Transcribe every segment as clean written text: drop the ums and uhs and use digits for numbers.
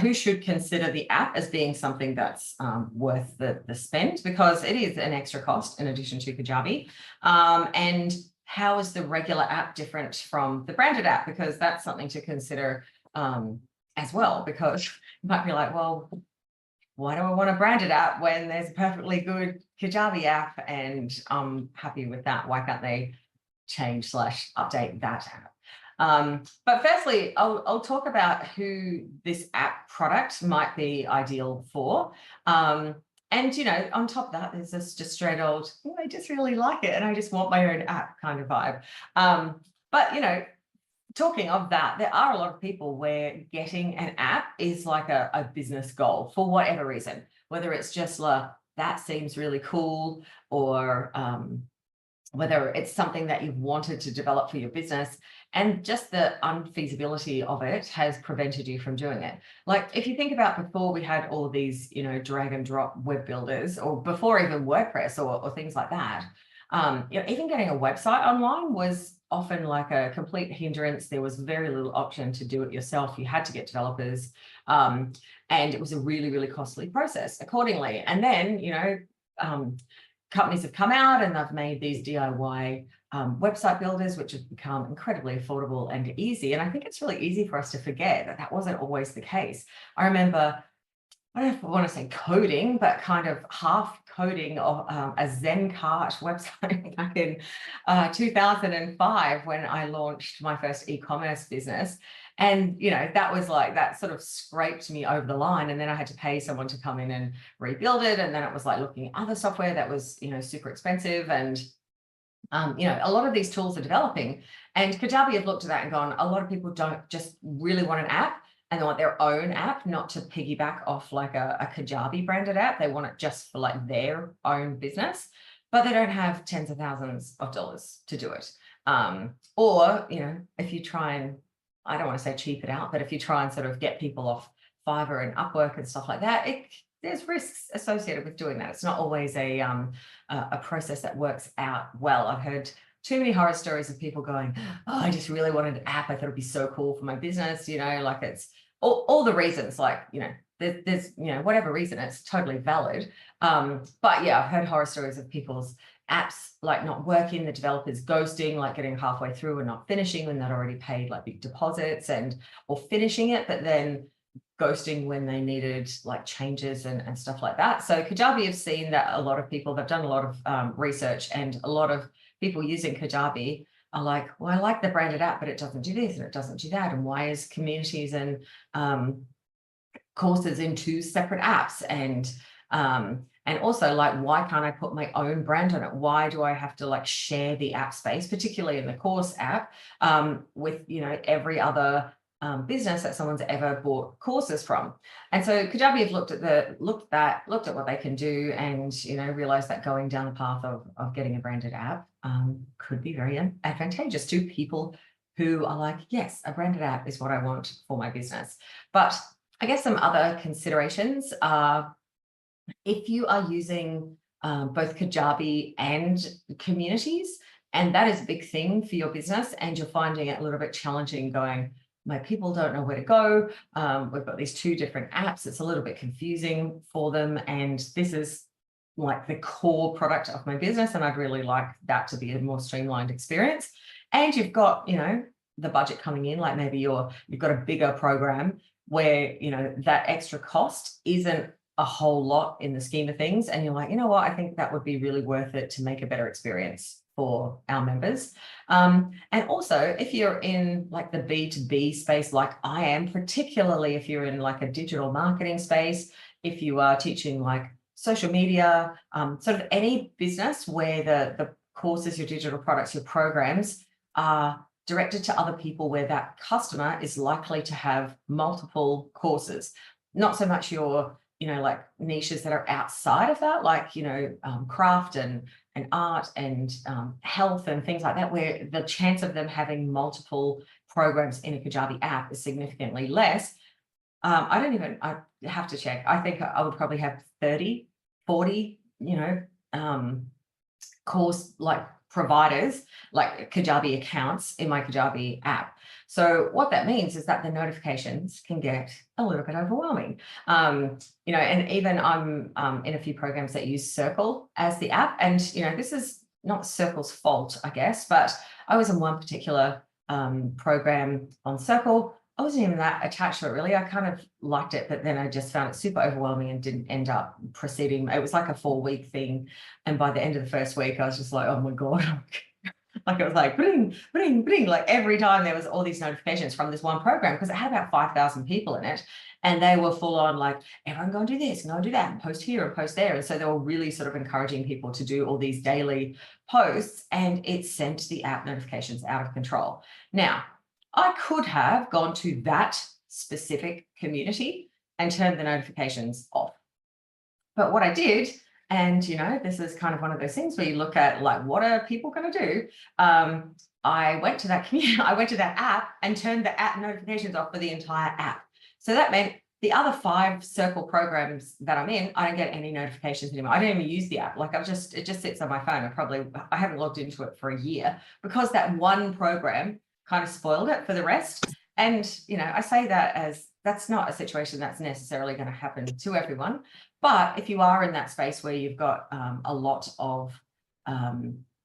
who should consider the app as being something that's worth the spend, because it is an extra cost in addition to Kajabi. And how is the regular app different from the branded app? Because that's something to consider as well, because you might be like, well, why do I want a branded app when there's a perfectly good Kajabi app and I'm happy with that? Why can't they change / update that app? But firstly, I'll talk about who this app product might be ideal for. And, you know, on top of that, there's this just straight old, oh, I just really like it and I just want my own app kind of vibe. But, you know, talking of that, there are a lot of people where getting an app is like a business goal for whatever reason, whether it's just like, that seems really cool, or whether it's something that you've wanted to develop for your business, and just the unfeasibility of it has prevented you from doing it. Like if you think about before we had all these, you know, drag and drop web builders, or before even WordPress or things like that, you know, even getting a website online was often like a complete hindrance. There was very little option to do it yourself. You had to get developers, and it was a really, really costly process accordingly. And then, you know, companies have come out and they've made these DIY website builders, which have become incredibly affordable and easy. And I think it's really easy for us to forget that that wasn't always the case. I remember, I don't know if I want to say coding, but kind of half coding of a Zencart website back in 2005 when I launched my first e-commerce business. And, you know, that was like, that sort of scraped me over the line. And then I had to pay someone to come in and rebuild it. And then it was like looking at other software that was, you know, super expensive. And, you know, a lot of these tools are developing, and Kajabi have looked at that and gone, a lot of people don't just really want an app and they want their own app, not to piggyback off like a Kajabi branded app. They want it just for like their own business, but they don't have tens of thousands of dollars to do it. Or, you know, if you try and, I don't want to say cheap it out, but if you try and sort of get people off Fiverr and Upwork and stuff like that, there's risks associated with doing that. It's not always a process that works out well. I've heard too many horror stories of people going, oh, I just really wanted an app. I thought it'd be so cool for my business. You know, like it's all the reasons, like, you know, there's, you know, whatever reason, it's totally valid. But yeah, I've heard horror stories of people's apps like not working, the developers ghosting, like getting halfway through and not finishing when they'd already paid like big deposits, and or finishing it, but then ghosting when they needed like changes and stuff like that. So Kajabi have seen that a lot of people, they've done a lot of research, and a lot of people using Kajabi are like, well, I like the branded app, but it doesn't do this and it doesn't do that. And why is communities and courses in two separate apps? And also, like, why can't I put my own brand on it? Why do I have to like share the app space, particularly in the course app, with, you know, every other business that someone's ever bought courses from? And so Kajabi have looked at what they can do, and, you know, realized that going down the path of getting a branded app could be very advantageous to people who are like, yes, a branded app is what I want for my business. But I guess some other considerations are, if you are using both Kajabi and communities, and that is a big thing for your business, and you're finding it a little bit challenging going, my people don't know where to go. We've got these two different apps. It's a little bit confusing for them. And this is like the core product of my business, and I'd really like that to be a more streamlined experience. And you've got, you know, the budget coming in, like maybe you've got a bigger program where, you know, that extra cost isn't a whole lot in the scheme of things. And you're like, you know what, I think that would be really worth it to make a better experience for our members. And also, if you're in like the B2B space, like I am, particularly if you're in like a digital marketing space, if you are teaching like social media, sort of any business where the courses, your digital products, your programs are directed to other people, where that customer is likely to have multiple courses, not so much your, you know, like niches that are outside of that, like, you know, craft and art and health and things like that, where the chance of them having multiple programs in a Kajabi app is significantly less. I have to check. I think I would probably have 30, 40, you know, course, like providers, like Kajabi accounts in my Kajabi app. So what that means is that the notifications can get a little bit overwhelming. You know, and even I'm in a few programs that use Circle as the app. And, you know, this is not Circle's fault, I guess, but I was in one particular program on Circle. I wasn't even that attached to it, really. I kind of liked it, but then I just found it super overwhelming and didn't end up proceeding. It was like a 4-week thing. And by the end of the first week, I was just like, oh my God. Like it was like bling, bling, bling. Like every time there was all these notifications from this one program, because it had about 5,000 people in it. And they were full on like, everyone go and do this, and go and do that, and post here and post there. And so they were really sort of encouraging people to do all these daily posts, and it sent the app notifications out of control. Now, I could have gone to that specific community and turned the notifications off. But what I did, and, you know, this is kind of one of those things where you look at like, what are people going to do? I went to that community, I went to that app and turned the app notifications off for the entire app. So that meant the other 5 Circle programs that I'm in, I don't get any notifications anymore. I don't even use the app. Like it just sits on my phone. I haven't logged into it for a year because that one program kind of spoiled it for the rest. And, you know, I say that as that's not a situation that's necessarily going to happen to everyone. But if you are in that space where you've got a lot of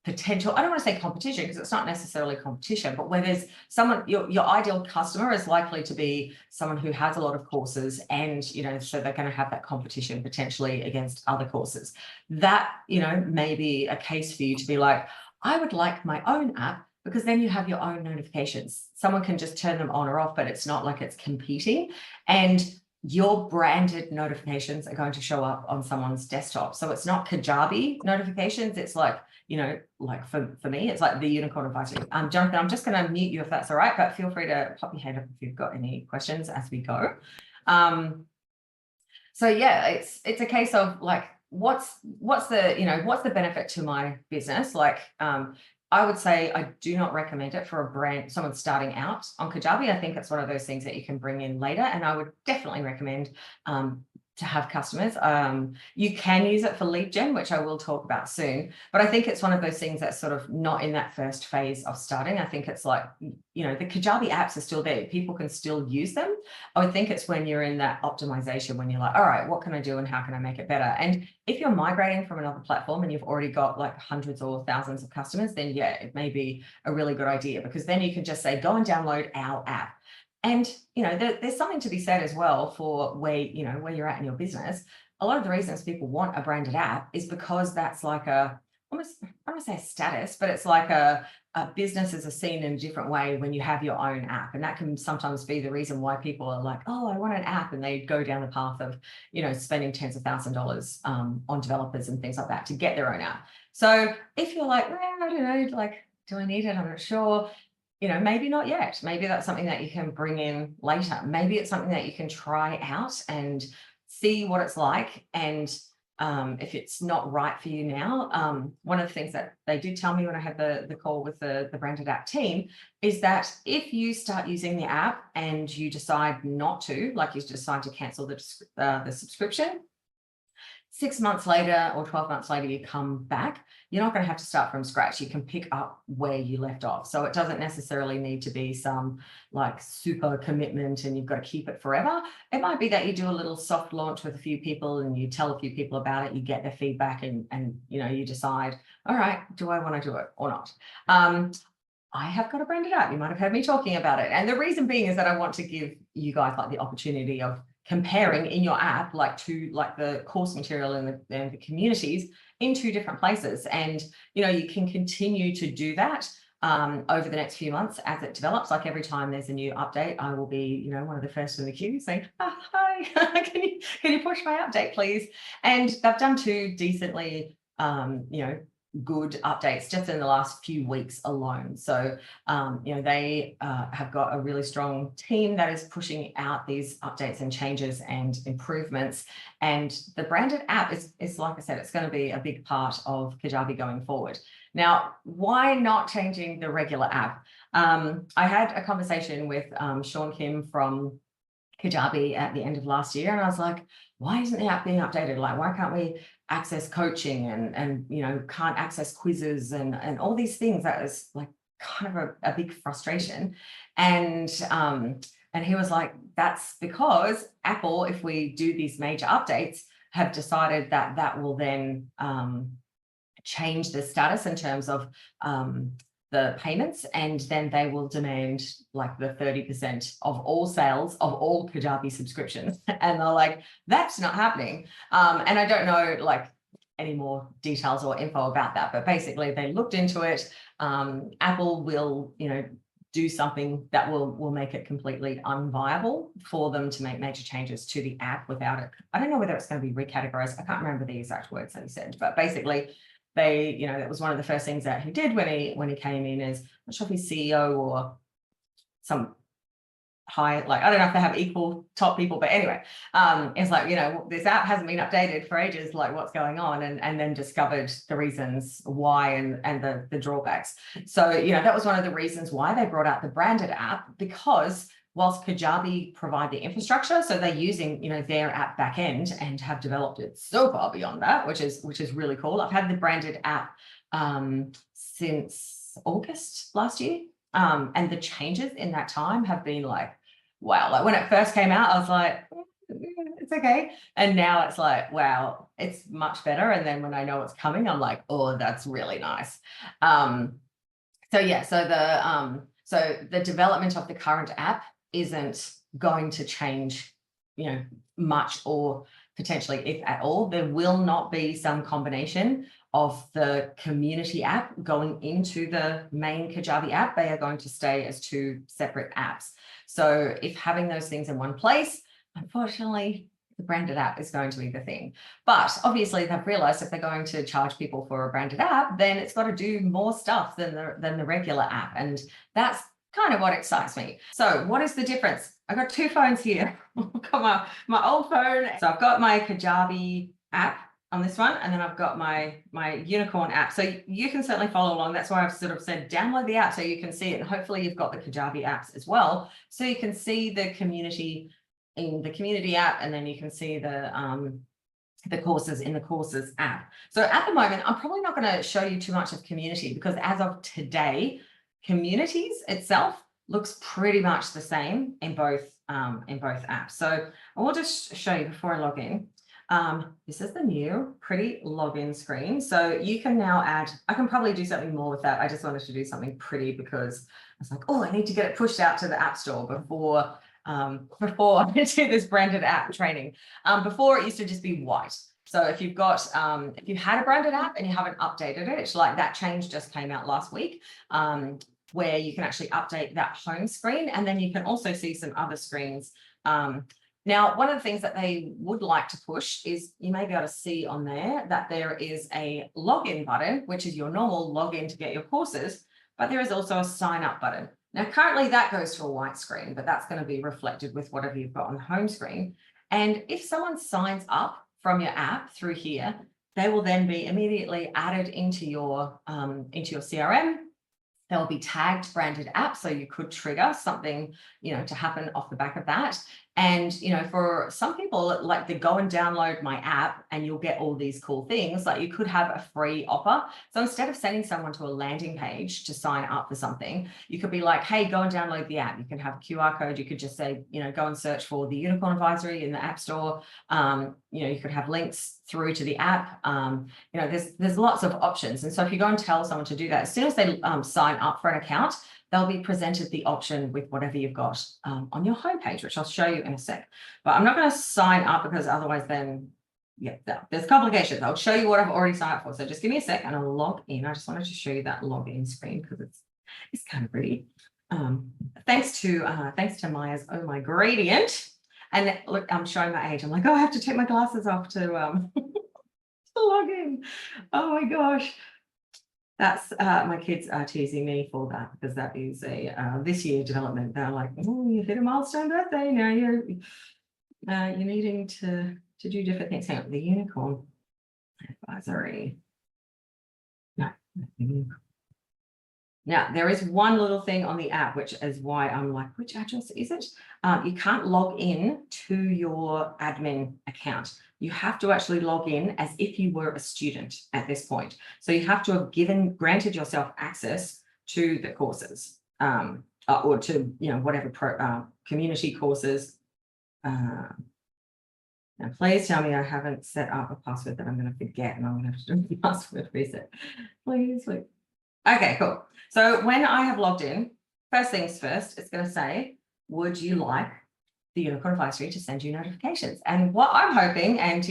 potential, I don't want to say competition because it's not necessarily competition, but where there's someone, your ideal customer is likely to be someone who has a lot of courses, and, you know, so they're going to have that competition potentially against other courses. That, you know, may be a case for you to be like, I would like my own app, because then you have your own notifications. Someone can just turn them on or off, but it's not like it's competing. And your branded notifications are going to show up on someone's desktop. So it's not Kajabi notifications. It's like, you know, like for me, it's like the unicorn advisory. Jonathan, I'm just going to mute you if that's all right, but feel free to pop your hand up if you've got any questions as we go. So yeah, it's a case of like, what's the benefit to my business? Like, I would say I do not recommend it for a brand, someone starting out on Kajabi. I think it's one of those things that you can bring in later. And I would definitely recommend to have customers. You can use it for lead gen, which I will talk about soon. But I think it's one of those things that's sort of not in that first phase of starting. I think it's like, you know, the Kajabi apps are still there. People can still use them. I would think it's when you're in that optimization, when you're like, all right, what can I do and how can I make it better? And if you're migrating from another platform and you've already got like hundreds or thousands of customers, then yeah, it may be a really good idea, because then you can just say, go and download our app. And, you know, there's something to be said as well for where you're at in your business. A lot of the reasons people want a branded app is because that's like almost, I don't want to say status, but it's like a businesses are seen in a different way when you have your own app. And that can sometimes be the reason why people are like, oh, I want an app. And they go down the path of, you know, spending tens of thousands of dollars on developers and things like that to get their own app. So if you're like, well, I don't know, like, do I need it? I'm not sure. You know, maybe not yet. Maybe that's something that you can bring in later. Maybe it's something that you can try out and see what it's like. And if it's not right for you now, one of the things that they did tell me when I had the call with the branded app team is that if you start using the app and you decide not to, like you decide to cancel the subscription, 6 months later or 12 months later, you come back, you're not going to have to start from scratch. You can pick up where you left off. So it doesn't necessarily need to be some like super commitment and you've got to keep it forever. It might be that you do a little soft launch with a few people and you tell a few people about it, you get their feedback and you know, you decide, all right, do I want to do it or not? I have got a branded app. You might have heard me talking about it. And the reason being is that I want to give you guys like the opportunity of comparing in your app, like to like the course material and the communities in 2 different places. And, you know, you can continue to do that over the next few months as it develops. Like every time there's a new update, I will be, you know, one of the first in the queue saying, hi, can you push my update, please? And they've done 2 decently, you know, good updates just in the last few weeks alone. So, you know, they have got a really strong team that is pushing out these updates and changes and improvements. And the branded app is like I said, it's going to be a big part of Kajabi going forward. Now, why not changing the regular app? I had a conversation with Sean Kim from Kajabi at the end of last year, and I was like, why isn't the app being updated? Like, why can't we access coaching and can't access quizzes and all these things? That was like kind of a big frustration. And he was like, that's because Apple, if we do these major updates, have decided that will then change the status in terms of the payments, and then they will demand like the 30% of all sales of all Kajabi subscriptions. And they're like, that's not happening. And I don't know like any more details or info about that, but basically they looked into it. Apple will, do something that will make it completely unviable for them to make major changes to the app without it. I don't know whether it's going to be recategorized. I can't remember the exact words that he said, but basically they, that was one of the first things that he did when he came in. Is I'm not sure if he's CEO or some high, like I don't know if they have equal top people, but anyway, it's like, this app hasn't been updated for ages, like what's going on, and then discovered the reasons why and the drawbacks. So that was one of the reasons why they brought out the branded app, because whilst Kajabi provide the infrastructure, so they're using their app backend and have developed it so far beyond that, which is really cool. I've had the branded app since August last year. And the changes in that time have been like, wow. Like when it first came out, I was like, it's okay. And now it's like, wow, it's much better. And then when I know it's coming, I'm like, oh, that's really nice. So the development of the current app isn't going to change, much, or potentially, if at all. There will not be some combination of the community app going into the main Kajabi app. They are going to stay as two separate apps. So if having those things in one place, unfortunately, the branded app is going to be the thing. But obviously they've realized if they're going to charge people for a branded app, then it's got to do more stuff than the regular app. And that's kind of what excites me. So what is the difference? I've got two phones here. I've got my old phone. So I've got my Kajabi app on this one, and then I've got my Unicorn app. So you can certainly follow along. That's why I've sort of said download the app so you can see it. And hopefully you've got the Kajabi apps as well, so you can see the community in the community app, and then you can see the courses in the courses app. So at the moment, I'm probably not going to show you too much of community, because as of today, communities itself looks pretty much the same in both apps. So I will just show you before I log in. This is the new pretty login screen. So you can now add, I can probably do something more with that. I just wanted to do something pretty because I was like, oh, I need to get it pushed out to the App Store before I do this branded app training. Before it used to just be white. So if you've got, if you had a branded app and you haven't updated it, it's like that change just came out last week, where you can actually update that home screen, and then you can also see some other screens. Now, one of the things that they would like to push is, you may be able to see on there that there is a login button, which is your normal login to get your courses, but there is also a sign up button. Now, currently that goes to a white screen, but that's going to be reflected with whatever you've got on the home screen. And if someone signs up from your app through here, they will then be immediately added into your CRM. They'll be tagged branded app, so you could trigger something, to happen off the back of that. And, for some people, like, they go and download my app and you'll get all these cool things. Like, you could have a free offer. So instead of sending someone to a landing page to sign up for something, you could be like, hey, go and download the app. You can have a QR code. You could just say, go and search for the Unicorn Advisory in the App Store. You could have links through to the app. There's lots of options. And so if you go and tell someone to do that, as soon as they sign up for an account, they'll be presented the option with whatever you've got on your homepage, which I'll show you in a sec. But I'm not going to sign up, because otherwise then, there's complications. I'll show you what I've already signed up for. So just give me a sec and I'll log in. I just wanted to show you that login screen because it's kind of pretty. Thanks to Maya's Oh My Gradient. And look, I'm showing my age. I'm like, oh, I have to take my glasses off to to log in. Oh my gosh. That's my kids are teasing me for that, because that is a this year development. They're like, oh, you hit a milestone birthday, now you're needing to do different things. Hang on, the Unicorn Advisory. No, Now, there is one little thing on the app, which is why I'm like, which address is it? You can't log in to your admin account. You have to actually log in as if you were a student at this point. So you have to have granted yourself access to the courses, or to, whatever community courses. Now, please tell me I haven't set up a password that I'm going to forget and I'm going to have to do a password reset. Please. Okay, cool. So when I have logged in, first things first, it's going to say, would you like the Unicorn Advisory to send you notifications? And what I'm hoping, and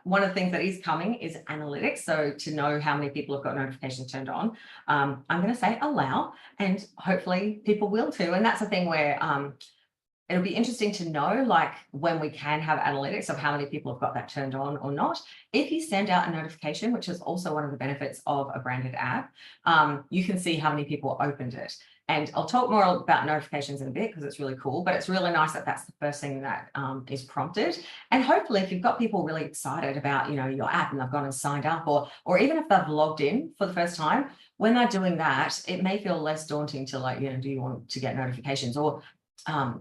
one of the things that is coming is analytics. So to know how many people have got notifications turned on, I'm going to say allow, and hopefully people will too. And that's the thing where it'll be interesting to know, like, when we can have analytics of how many people have got that turned on or not. If you send out a notification, which is also one of the benefits of a branded app, you can see how many people opened it. And I'll talk more about notifications in a bit because it's really cool, but it's really nice that that's the first thing that is prompted. And hopefully if you've got people really excited about, your app and they've gone and signed up, or even if they've logged in for the first time, when they're doing that, it may feel less daunting to, like, do you want to get notifications? Or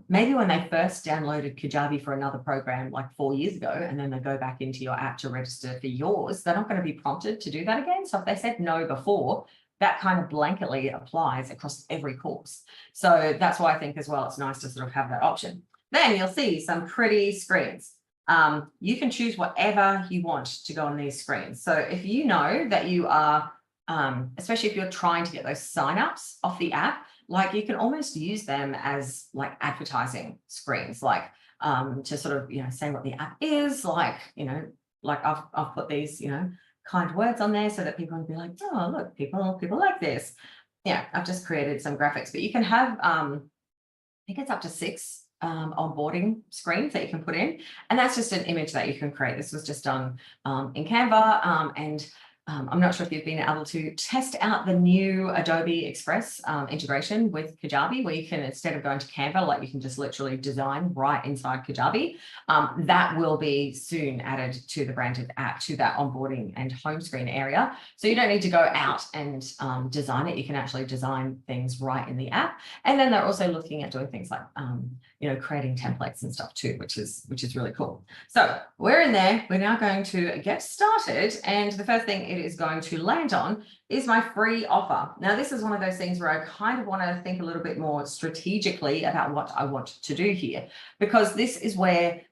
maybe when they first downloaded Kajabi for another program like 4 years ago, and then they go back into your app to register for yours, they're not going to be prompted to do that again. So if they said no before, that kind of blanketly applies across every course. So that's why I think as well, it's nice to sort of have that option. Then you'll see some pretty screens. You can choose whatever you want to go on these screens. So if you know that you are, especially if you're trying to get those signups off the app, like, you can almost use them as like advertising screens, like to sort of, say what the app is, like, like I've put these, kind words on there so that people will be like, oh, look, people like this. Yeah, I've just created some graphics, but you can have, I think it's up to 6 onboarding screens that you can put in. And that's just an image that you can create. This was just done in Canva, and I'm not sure if you've been able to test out the new Adobe Express integration with Kajabi, where you can, instead of going to Canva, like, you can just literally design right inside Kajabi. That will be soon added to the branded app, to that onboarding and home screen area. So you don't need to go out and design it. You can actually design things right in the app. And then they're also looking at doing things like, creating templates and stuff too, which is really cool. So we're in there. We're now going to get started. And the first thing it is going to land on is my free offer. Now, this is one of those things where I kind of want to think a little bit more strategically about what I want to do here, because this is where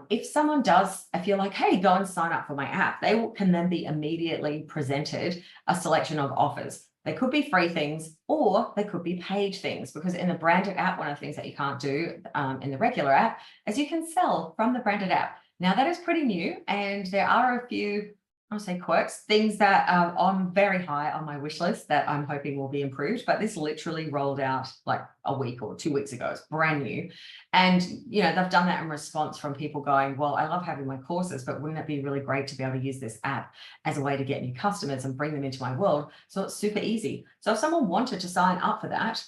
if someone does, I feel like, hey, go and sign up for my app, they can then be immediately presented a selection of offers. They could be free things, or they could be paid things, because in the branded app, one of the things that you can't do in the regular app is you can sell from the branded app. Now, that is pretty new, and there are a few, I want to say, quirks, things that are on very high on my wish list that I'm hoping will be improved. But this literally rolled out like a week or 2 weeks ago. It's brand new. And, they've done that in response from people going, well, I love having my courses, but wouldn't it be really great to be able to use this app as a way to get new customers and bring them into my world? So it's super easy. So if someone wanted to sign up for that,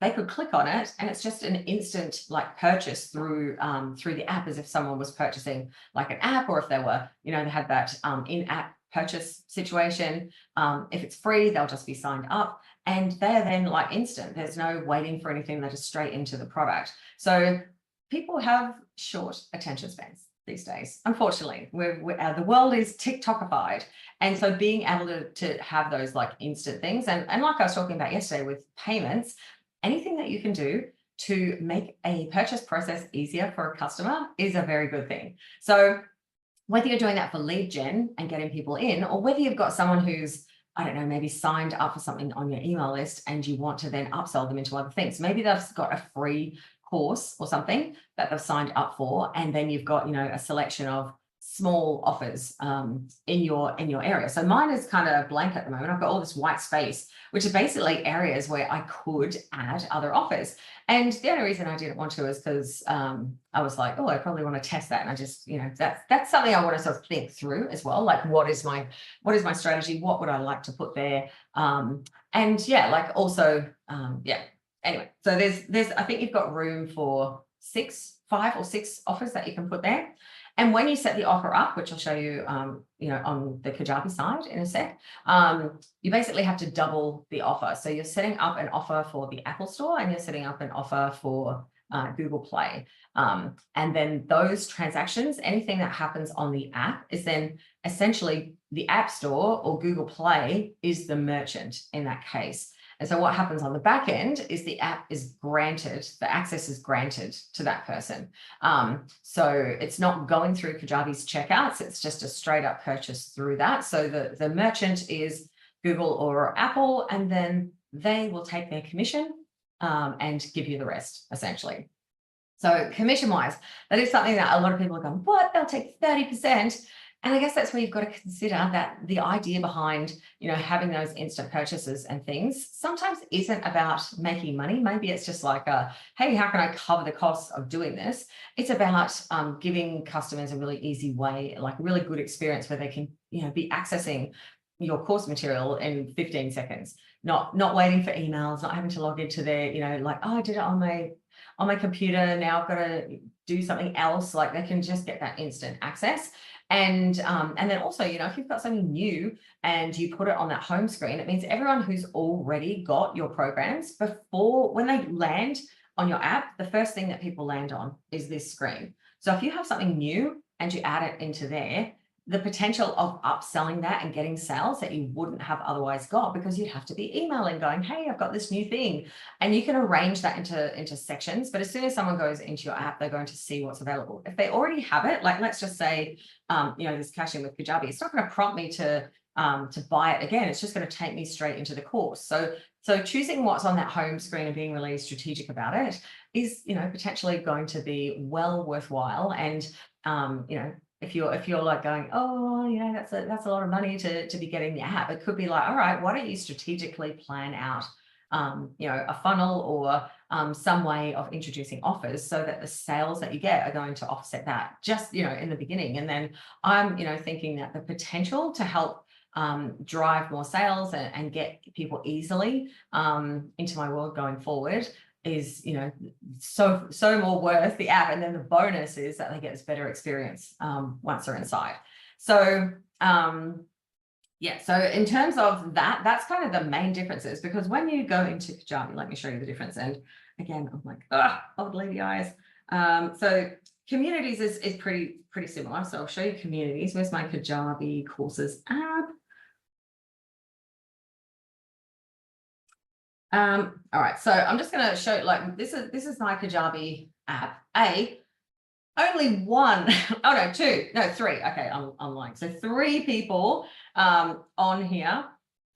they could click on it, and it's just an instant like purchase through the app, as if someone was purchasing like an app, or if they were, they had that in-app purchase situation. If it's free, they'll just be signed up, and they're then like instant. There's no waiting for anything. They're just straight into the product. So people have short attention spans these days. Unfortunately, the world is TikTokified. And so being able to have those like instant things, and like I was talking about yesterday with payments, anything that you can do to make a purchase process easier for a customer is a very good thing. So whether you're doing that for lead gen and getting people in, or whether you've got someone who's, I don't know, maybe signed up for something on your email list and you want to then upsell them into other things. Maybe they've got a free course or something that they've signed up for, and then you've got, a selection of small offers in your area. So mine is kind of blank at the moment. I've got all this white space, which are basically areas where I could add other offers. And the only reason I didn't want to is because I was like, oh, I probably want to test that. And I just, that's something I want to sort of think through as well. Like, what is my strategy? What would I like to put there? And yeah, like also, yeah. Anyway, so there's I think you've got room for 6 5 or 6 offers that you can put there. And when you set the offer up, which I'll show you, you know, on the Kajabi side in a sec, you basically have to double the offer. So you're setting up an offer for the Apple Store and you're setting up an offer for Google Play. And then those transactions, anything that happens on the app is then essentially the App Store or Google Play is the merchant in that case. And so what happens on the back end is the app is granted, the access is granted to that person. So it's not going through Kajabi's checkouts, it's just a straight up purchase through that. So the merchant is Google or Apple, and then they will take their commission and give you the rest, essentially. So commission-wise, that is something that a lot of people are going, what? They'll take 30%. And I guess that's where you've got to consider that the idea behind, you know, having those instant purchases and things sometimes isn't about making money. Maybe it's just like, hey, how can I cover the costs of doing this? It's about giving customers a really easy way, like a really good experience where they can, you know, be accessing your course material in 15 seconds, not waiting for emails, not having to log into their, you know, like, oh, I did it on my computer. Now I've got to do something else. Like they can just get that instant access. And then also, you know, if you've got something new and you put it on that home screen, it means everyone who's already got your programs before, when they land on your app, the first thing that people land on is this screen. So if you have something new and you add it into there, the potential of upselling that and getting sales that you wouldn't have otherwise got, because you'd have to be emailing going, hey, I've got this new thing. And you can arrange that into sections. But as soon as someone goes into your app, they're going to see what's available. If they already have it, like let's just say, you know, this cash in with Kajabi, it's not going to prompt me to buy it again. It's just going to take me straight into the course. So choosing what's on that home screen and being really strategic about it is, you know, potentially going to be well worthwhile. And, you know, if you're like going, oh, you know, that's a lot of money to be getting the app, it could be like, all right, why don't you strategically plan out, you know, a funnel or some way of introducing offers so that the sales that you get are going to offset that just, you know, in the beginning. And then I'm, you know, thinking that the potential to help drive more sales and get people easily into my world going forward is, you know, so more worth the app. And then the bonus is that they get this better experience once they're inside. So yeah, so in terms of that, that's kind of the main differences, because when you go into Kajabi, let me show you the difference. And again, I'm like, old lady eyes. So communities is pretty similar. So I'll show you communities. Where's my Kajabi courses app? All right, so I'm just going to show, like, this is my Kajabi app. Only one, oh no, two, no, three. Okay, I'm lying. So 3 people on here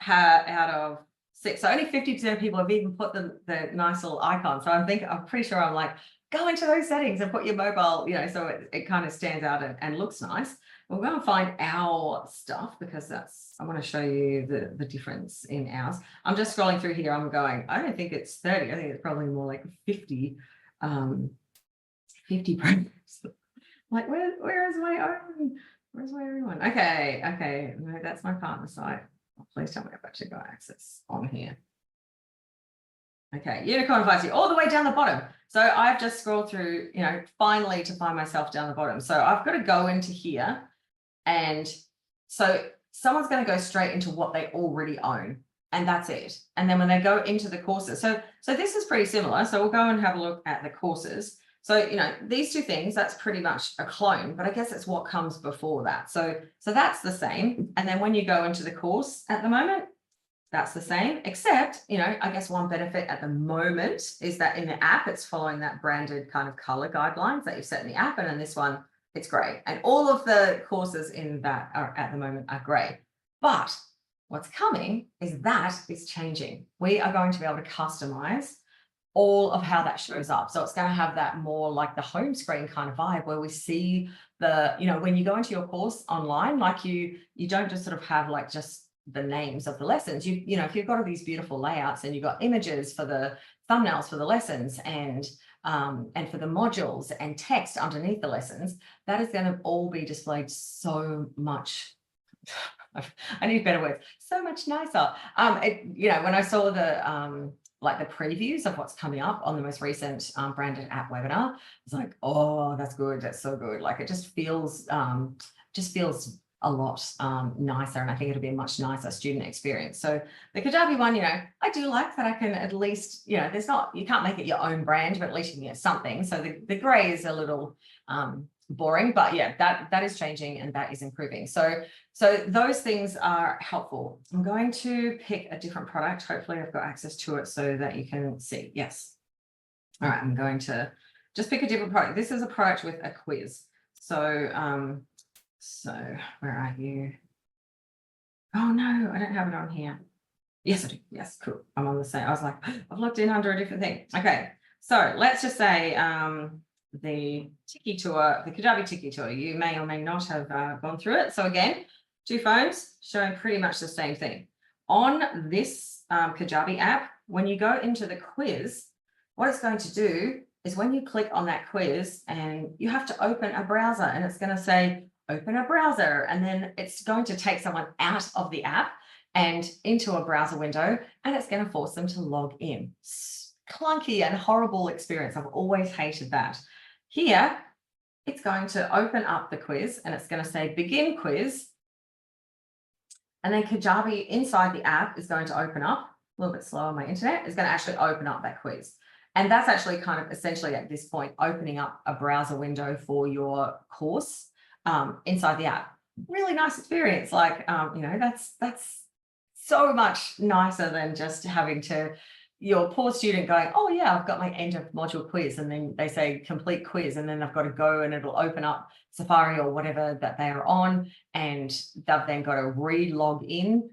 out of 6. So only 50% of people have even put the nice little icon. So I'm pretty sure I'm like, go into those settings and put your mobile, you know, so it kind of stands out and looks nice. We're going to find our stuff because I want to show you the difference in ours. I'm just scrolling through here. I'm going, I don't think it's 30. I think it's probably more like 50 programs. Like, where is my own? Where's my own one? Okay. No, that's my partner site. Oh, please tell me I've actually got access on here. Okay, Unicorn advice you all the way down the bottom. So I've just scrolled through, you know, finally to find myself down the bottom. So I've got to go into here. And so someone's going to go straight into what they already own, and that's it. And then when they go into the courses, so this is pretty similar. So we'll go and have a look at the courses. So, you know, these 2 things, that's pretty much a clone, but I guess it's what comes before that. So that's the same. And then when you go into the course at the moment, that's the same, except, you know, I guess one benefit at the moment is that in the app, it's following that branded kind of color guidelines that you've set in the app. And in this one, it's gray. And all of the courses in that are at the moment are gray. But what's coming is that is changing. We are going to be able to customize all of how that shows up. So it's going to have that more like the home screen kind of vibe where we see the, you know, when you go into your course online, like you don't just sort of have like just the names of the lessons. You know, if you've got all these beautiful layouts and you've got images for the thumbnails for the lessons and for the modules and text underneath the lessons, that is going to all be displayed so much. I need better words. So much nicer. You know, when I saw the like the previews of what's coming up on the most recent branded app webinar. It's like, oh, that's good. That's so good. Like it just feels a lot nicer, and I think it'll be a much nicer student experience. So the Kajabi one, I do like that I can at least, there's not, you can't make it your own brand, but at least you can get something. So the grey is a little boring, but yeah, that is changing and that is improving. So those things are helpful. I'm going to pick a different product. Hopefully I've got access to it so that you can see. Yes. All right, I'm going to just pick a different product. This is a product with a quiz. So where are you? Oh no, I don't have it on here. Yes, I do. Yes, cool. I'm on the same. I was like, I've looked in under a different thing. Okay, so let's just say the Tiki Tour, the Kajabi Tiki Tour. You may or may not have gone through it. So again, 2 phones showing pretty much the same thing. On this Kajabi app, when you go into the quiz, what it's going to do is when you click on that quiz and you have to open a browser, and it's going to say, open a browser, and then it's going to take someone out of the app and into a browser window, and it's going to force them to log in. Clunky and horrible experience. I've always hated that. Here, it's going to open up the quiz and it's going to say begin quiz. And then Kajabi inside the app is going to open up, a little bit slow on my internet, is going to actually open up that quiz. And that's actually kind of essentially at this point, opening up a browser window for your course inside the app. Really nice experience. Like, that's so much nicer than just having to, your poor student going, oh yeah, I've got my end of module quiz, and then they say complete quiz, and then they've got to go and it'll open up Safari or whatever that they are on, and they've then got to re-log in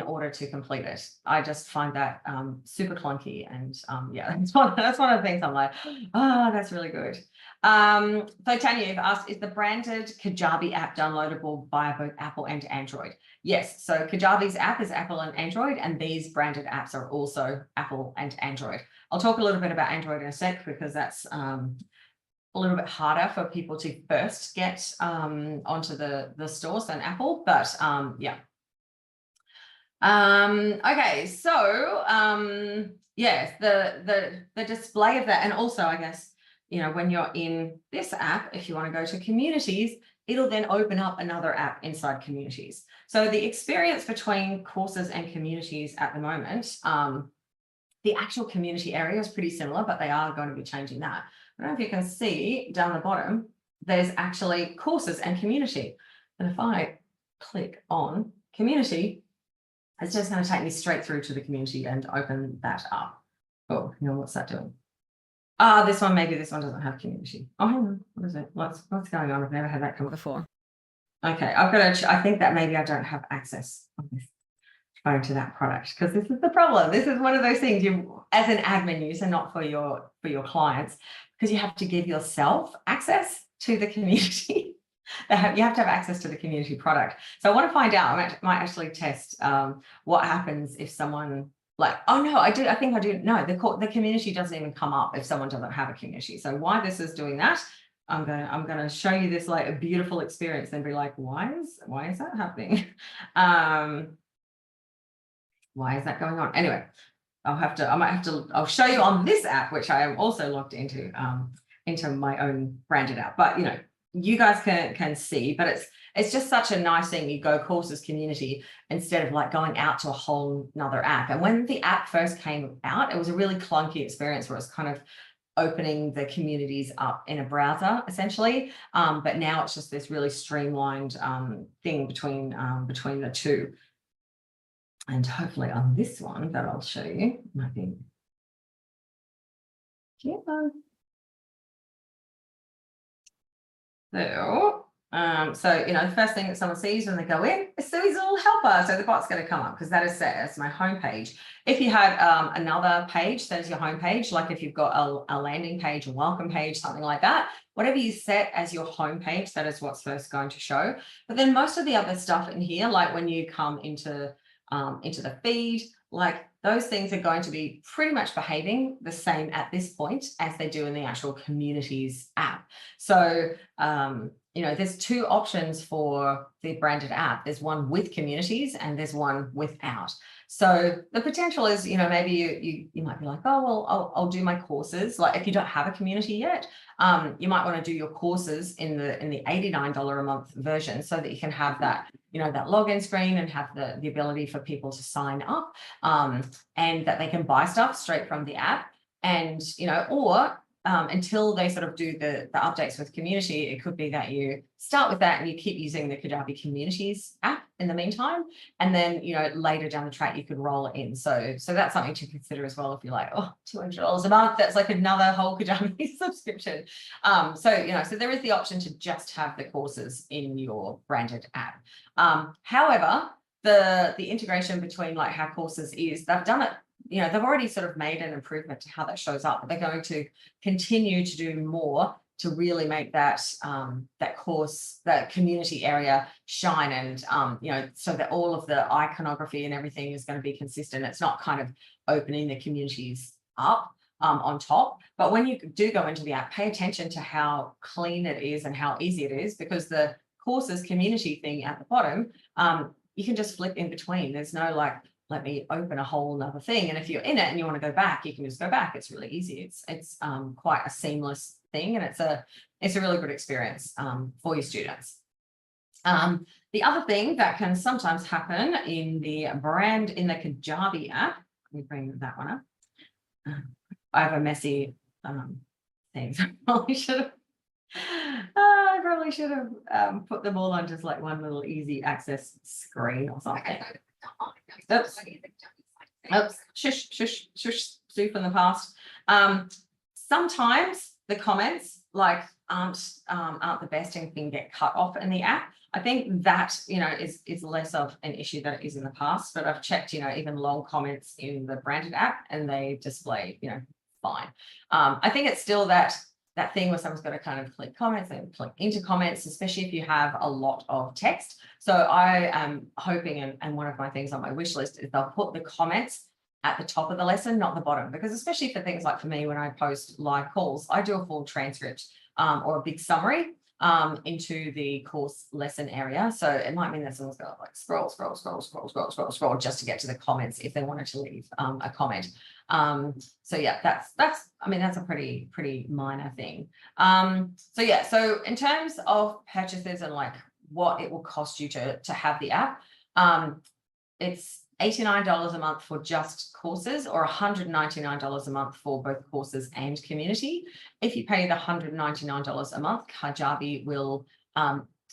order to complete it. I just find that super clunky, and yeah, that's one of the things I'm like, oh, that's really good. So Tanya, you've asked, is the branded Kajabi app downloadable via both Apple and Android? Yes, so Kajabi's app is Apple and Android, and these branded apps are also Apple and Android. I'll talk a little bit about Android in a sec, because that's a little bit harder for people to first get onto the stores than Apple, but yeah. Okay, so yes, the display of that, and also I guess, when you're in this app, if you want to go to communities, it'll then open up another app inside communities. So the experience between courses and communities at the moment, the actual community area is pretty similar, but they are going to be changing that. I don't know if you can see down the bottom, there's actually courses and community. And if I click on community, it's just going to take me straight through to the community and open that up. Oh, what's that doing? This one, maybe this one doesn't have community. Oh, hang on, what is it? What's going on? I've never had that come before. Okay, I've got to, I think that maybe I don't have access on this phone to that product, because this is the problem. This is one of those things you, as an admin user, not for your clients, because you have to give yourself access to the community. You have to have access to the community product. So I want to find out, I might actually test what happens if someone, like, oh no, I think I do. No, the community doesn't even come up if someone doesn't have a community. So why this is doing that, I'm gonna show you this like a beautiful experience and be like, why is that happening? Why is that going on? Anyway, I'll show you on this app, which I am also logged into my own branded app. But you guys can see, but it's just such a nice thing. You go courses community instead of like going out to a whole nother app. And when the app first came out, it was a really clunky experience where it's kind of opening the communities up in a browser essentially. But now it's just this really streamlined thing between the two. And hopefully on this one that I'll show you, might be. Yeah. So, the first thing that someone sees when they go in is Sue's little helper. So the bot's going to come up because that is set as my home page. If you had another page that is your home page, like if you've got a landing page, a welcome page, something like that, whatever you set as your home page, that is what's first going to show. But then most of the other stuff in here, like when you come into the feed, like those things are going to be pretty much behaving the same at this point as they do in the actual communities app. So there's two options for the branded app. There's one with communities and there's one without. So the potential is, maybe you might be like, oh, well, I'll do my courses. Like if you don't have a community yet, you might want to do your courses in the $89 a month version so that you can have that, that login screen and have the ability for people to sign up, and that they can buy stuff straight from the app. And, or until they sort of do the updates with community, it could be that you start with that and you keep using the Kajabi Communities app in the meantime, and then later down the track you could roll it in. So that's something to consider as well. If you're like, oh, $200 a month, that's like another whole Kajabi subscription. So there is the option to just have the courses in your branded app. However, the integration between like how courses is, they've done it. They've already sort of made an improvement to how that shows up, but they're going to continue to do more to really make that course, that community area shine, and so that all of the iconography and everything is going to be consistent. It's not kind of opening the communities up on top, but when you do go into the app, pay attention to how clean it is and how easy it is, because the courses community thing at the bottom, you can just flip in between. There's no like, let me open a whole nother thing. And if you're in it and you want to go back, you can just go back. It's really easy. It's quite a seamless thing, and it's a really good experience for your students. The other thing that can sometimes happen in the Kajabi app, let me bring that one up. I have a messy thing. So I probably should have put them all on just like one little easy access screen or something. Oops. Shush, Sue from the past. Sometimes the comments like aren't the best and can get cut off in the app. I think that is less of an issue than it is in the past, but I've checked even long comments in the branded app and they display fine. I think it's still that thing where someone's got to kind of click comments and click into comments, especially if you have a lot of text. So I am hoping, and one of my things on my wish list is they'll put the comments at the top of the lesson, not the bottom, because especially for things like for me, when I post live calls, I do a full transcript or a big summary into the course lesson area. So it might mean that someone's got to like scroll just to get to the comments if they wanted to leave a comment. So yeah, that's a pretty minor thing. So in terms of purchases and like what it will cost you to have the app, it's $89 a month for just courses, or $199 a month for both courses and community. If you pay the $199 a month, Kajabi will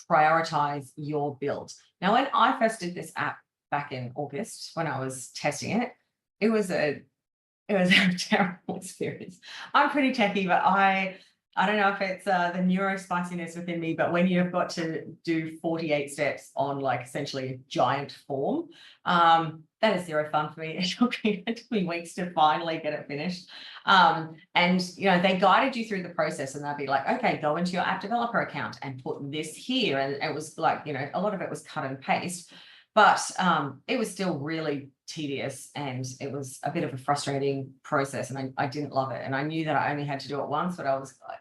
prioritize your build. Now, when I first did this app back in August, when I was testing it, it was a terrible experience. I'm pretty techie, but I don't know if it's the neurospiciness within me, but when you've got to do 48 steps on like essentially a giant form, that is zero fun for me. It took me weeks to finally get it finished. And they guided you through the process, and they'd be like, okay, go into your app developer account and put this here. And it was like, a lot of it was cut and paste, but it was still really tedious, and it was a bit of a frustrating process, and I didn't love it. And I knew that I only had to do it once, but I was like,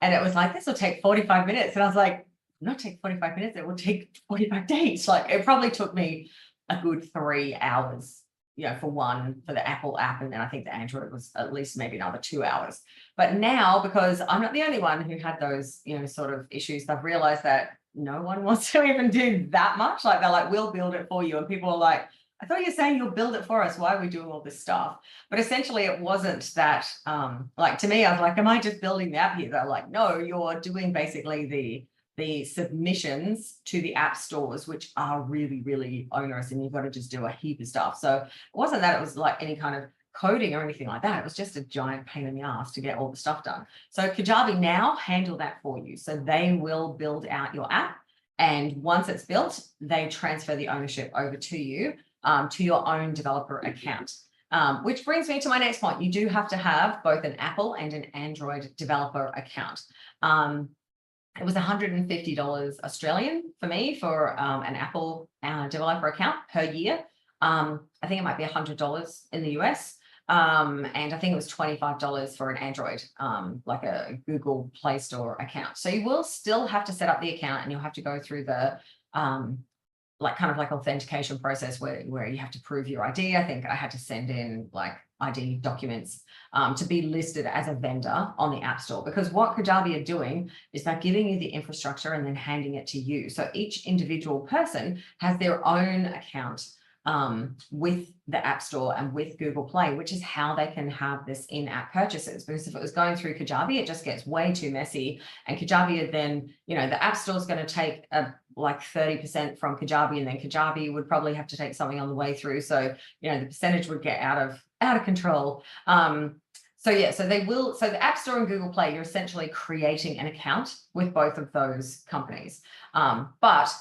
and it was like, this will take 45 minutes. And I was like, not take 45 minutes, it will take 45 days. Like it probably took me a good 3 hours, for the Apple app. And then I think the Android was at least maybe another 2 hours. But now, because I'm not the only one who had those, sort of issues, I've realized that no one wants to even do that much. Like they're like, we'll build it for you. And people are like, I thought you were saying you'll build it for us. Why are we doing all this stuff? But essentially it wasn't that, like to me, I was like, am I just building the app here? They're like, no, you're doing basically the submissions to the app stores, which are really, really onerous, and you've got to just do a heap of stuff. So it wasn't that it was like any kind of coding or anything like that. It was just a giant pain in the ass to get all the stuff done. So Kajabi now handle that for you. So they will build out your app, and once it's built, they transfer the ownership over to you, to your own developer account. Which brings me to my next point. You do have to have both an Apple and an Android developer account. It was $150 Australian for me for an Apple developer account per year. I think it might be $100 in the US. And I think it was $25 for an Android, like a Google Play Store account. So you will still have to set up the account, and you'll have to go through the like kind of like authentication process where you have to prove your ID. I think I had to send in like ID documents to be listed as a vendor on the App Store, because what Kajabi are doing is they're giving you the infrastructure and then handing it to you. So each individual person has their own account with the App Store and with Google Play, which is how they can have this in-app purchases. Because if it was going through Kajabi, it just gets way too messy. And Kajabi then, you know, the App Store is going to take like 30% from Kajabi, and then Kajabi would probably have to take something on the way through. So, you know, the percentage would get out of control. So yeah, so the App Store and Google Play, you're essentially creating an account with both of those companies. But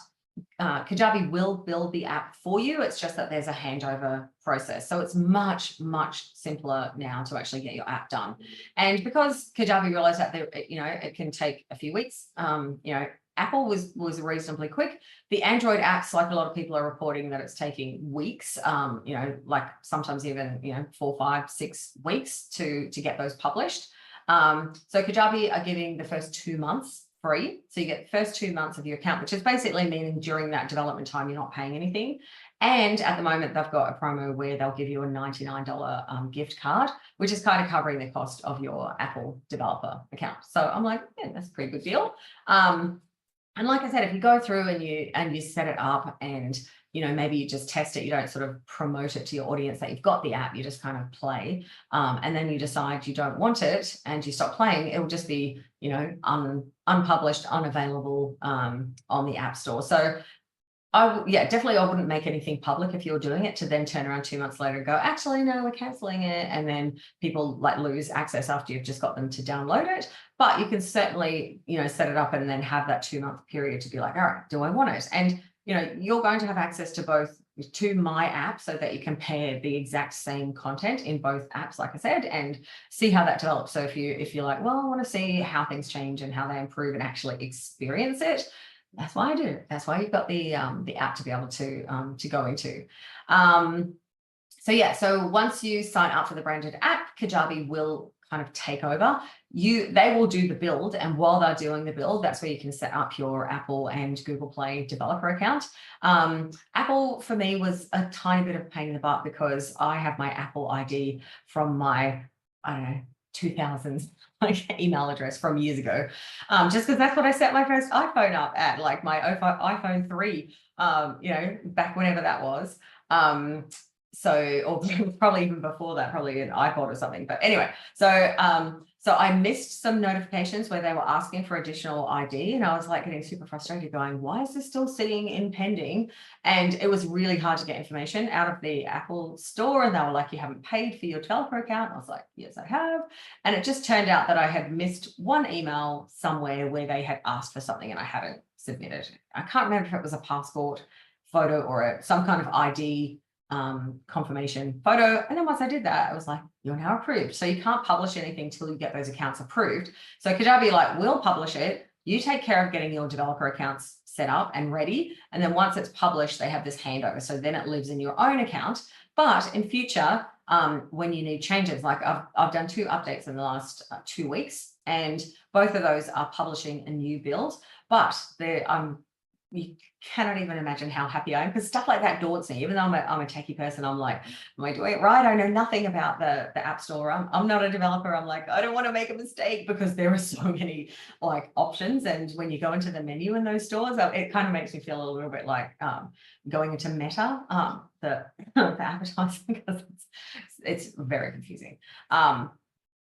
Kajabi will build the app for you. It's just that there's a handover process. So it's much, much simpler now to actually get your app done. And because Kajabi realized that, you know, it can take a few weeks, you know, Apple was reasonably quick. The Android apps, like a lot of people are reporting that it's taking weeks, you know, like sometimes even, you know, 4, 5, 6 weeks to get those published. So Kajabi are giving the first 2 months free. So you get the first 2 months of your account, which is basically meaning during that development time, you're not paying anything. And at the moment, they've got a promo where they'll give you a $99 gift card, which is kind of covering the cost of your Apple developer account. So I'm like, yeah, that's a pretty good deal. And like I said, if you go through and you set it up, and you know, maybe you just test it, you don't sort of promote it to your audience that you've got the app, you just kind of play, and then you decide you don't want it and you stop playing, it will just be, you know, unpublished, unavailable on the App Store. So definitely I wouldn't make anything public if you're doing it to then turn around 2 months later and go, actually, no, we're canceling it. And then people like lose access after you've just got them to download it. But you can certainly, you know, set it up and then have that 2-month period to be like, all right, do I want it? And, you know, you're going to have access to both to my app so that you compare the exact same content in both apps, like I said, and see how that develops. So if you're like, well, I want to see how things change and how they improve and actually experience it, that's why I do it. That's why you've got the app to be able to go into. So yeah, so once you sign up for the branded app, Kajabi will kind of take over. They will do the build, and while they're doing the build, that's where you can set up your Apple and Google Play developer account. Apple for me was a tiny bit of a pain in the butt because I have my Apple ID from my, I don't know, 2000s like email address from years ago, just because that's what I set my first iPhone up at, like my iPhone 3, you know, back whenever that was. So, or probably even before that, probably an iPod or something. But anyway, so I missed some notifications where they were asking for additional ID, and I was like getting super frustrated going, why is this still sitting in pending? And it was really hard to get information out of the Apple Store, and they were like, you haven't paid for your developer account. I was like, yes, I have. And it just turned out that I had missed one email somewhere where they had asked for something and I hadn't submitted. I can't remember if it was a passport photo or some kind of ID confirmation photo. And then once I did that, I was like, you're now approved. So you can't publish anything till you get those accounts approved. So Kajabi like, we'll publish it. You take care of getting your developer accounts set up and ready. And then once it's published, they have this handover. So then it lives in your own account. But in future, when you need changes, like I've done 2 updates in the last 2 weeks, and both of those are publishing a new build, but you cannot even imagine how happy I am, because stuff like that daunts me. Even though I'm a techie person, I'm like, am I doing it right? I know nothing about the App Store. I'm not a developer. I'm like, I don't want to make a mistake, because there are so many like options. And when you go into the menu in those stores, it kind of makes me feel a little bit like going into Meta, the advertising, because it's very confusing.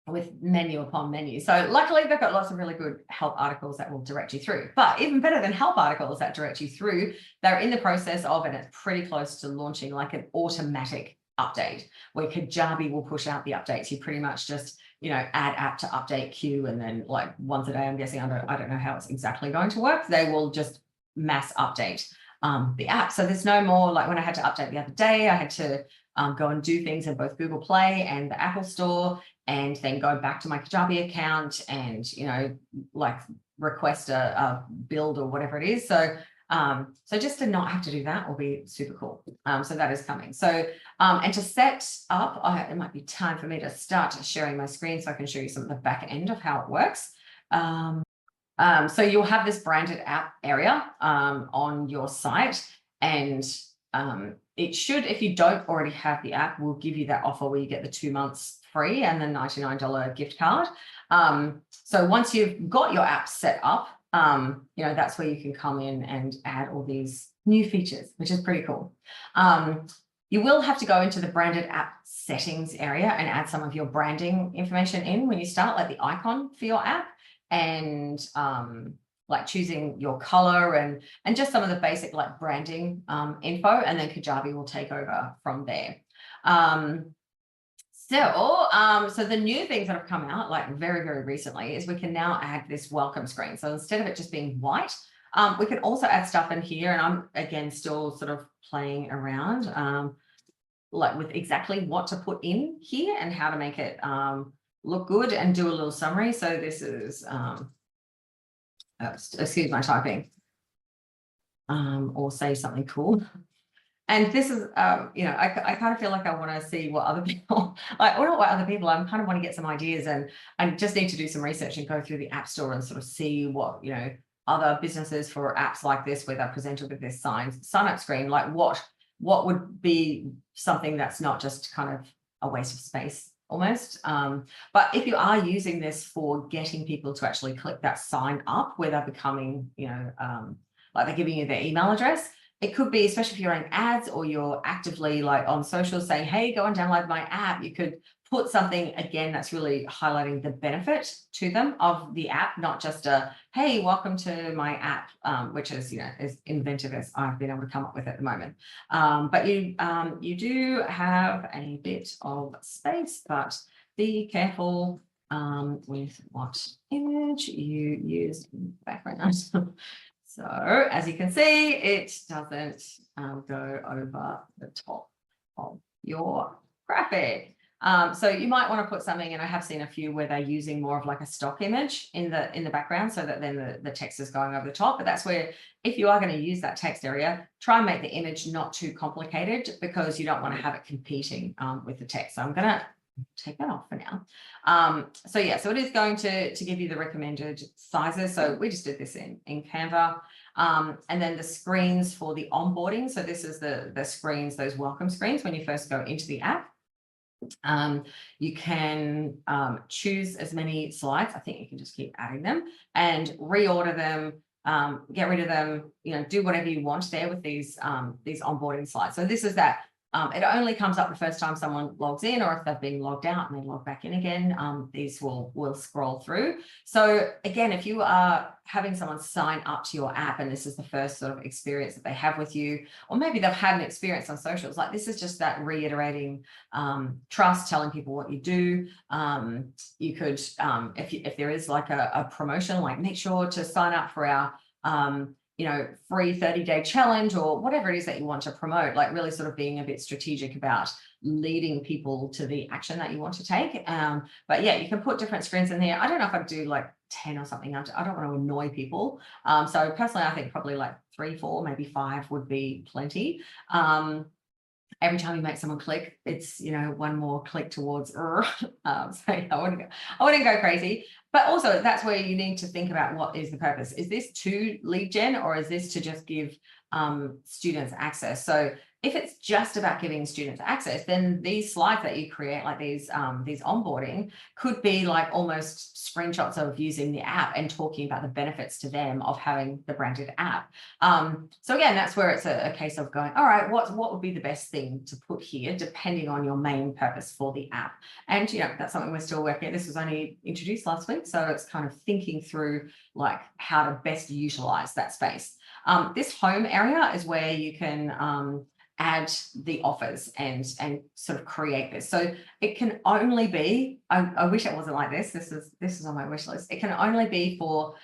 With menu upon menu. So luckily they've got lots of really good help articles that will direct you through. But even better than help articles that direct you through, they're in the process of, and it's pretty close to launching like an automatic update where Kajabi will push out the updates. You pretty much just, you know, add app to update queue, and then like once a day, I'm guessing, I don't know how it's exactly going to work. They will just mass update the app. So there's no more like when I had to update the other day, I had to go and do things in both Google Play and the Apple Store, and then go back to my Kajabi account and, you know, like request a build or whatever it is. So So just to not have to do that will be super cool. So that is coming. So, and to set up, it might be time for me to start sharing my screen so I can show you some of the back end of how it works. So you'll have this branded app area on your site, and it should, if you don't already have the app, we'll give you that offer where you get the 2 months free and the $99 gift card. So once you've got your app set up, that's where you can come in and add all these new features, which is pretty cool. You will have to go into the branded app settings area and add some of your branding information in when you start, like the icon for your app, and like choosing your color and just some of the basic like branding info, and then Kajabi will take over from there. So the new things that have come out like very, very recently is we can now add this welcome screen. So instead of it just being white, we can also add stuff in here, and I'm again still sort of playing around like with exactly what to put in here and how to make it look good and do a little summary. So this is excuse my typing, or say something cool. And this is, I kind of feel like I want to see what other people, like, or not what other people, I kind of want to get some ideas, and I just need to do some research and go through the App Store and sort of see what, other businesses for apps like this, where they're presented with this sign up screen, like what would be something that's not just kind of a waste of space almost. But if you are using this for getting people to actually click that sign up, where they're becoming, like they're giving you their email address, it could be, especially if you're running ads or you're actively like on social saying, hey, go and download my app, you could put something again that's really highlighting the benefit to them of the app, not just a, hey, welcome to my app, which is, as inventive as I've been able to come up with at the moment. But you do have a bit of space, but be careful with what image you use in the background. So as you can see, it doesn't go over the top of your graphic. So you might want to put something, and I have seen a few where they're using more of like a stock image in the background, so that then the text is going over the top. But that's where, if you are going to use that text area, try and make the image not too complicated, because you don't want to have it competing with the text. So I'm going to take that off for now. So it is going to give you the recommended sizes. So we just did this in Canva. And then the screens for the onboarding. So this is the screens, those welcome screens when you first go into the app. You can choose as many slides. I think you can just keep adding them and reorder them, get rid of them, do whatever you want there with these onboarding slides. So this is that. It only comes up the first time someone logs in, or if they've been logged out and they log back in again, these will scroll through. So again, if you are having someone sign up to your app and this is the first sort of experience that they have with you, or maybe they've had an experience on socials, like this is just that reiterating trust, telling people what you do. You could, if there is like a promotion, like make sure to sign up for our free 30-day challenge, or whatever it is that you want to promote, like really sort of being a bit strategic about leading people to the action that you want to take. But yeah, you can put different screens in there. I don't know if I'd do like 10 or something. I don't want to annoy people. So personally, I think probably like 3, 4, maybe 5 would be plenty. Every time you make someone click, it's, one more click towards, so I wouldn't go crazy. But also that's where you need to think about, what is the purpose? Is this to lead gen, or is this to just give students access? So if it's just about giving students access, then these slides that you create, like these onboarding, could be like almost screenshots of using the app and talking about the benefits to them of having the branded app. So again, that's where it's a case of going, all right, what would be the best thing to put here, depending on your main purpose for the app. And that's something we're still working at. This was only introduced last week, so it's kind of thinking through like how to best utilize that space. This home area is where you can add the offers and sort of create this. So it can only be, I wish it wasn't like this. This is on my wish list. It can only be for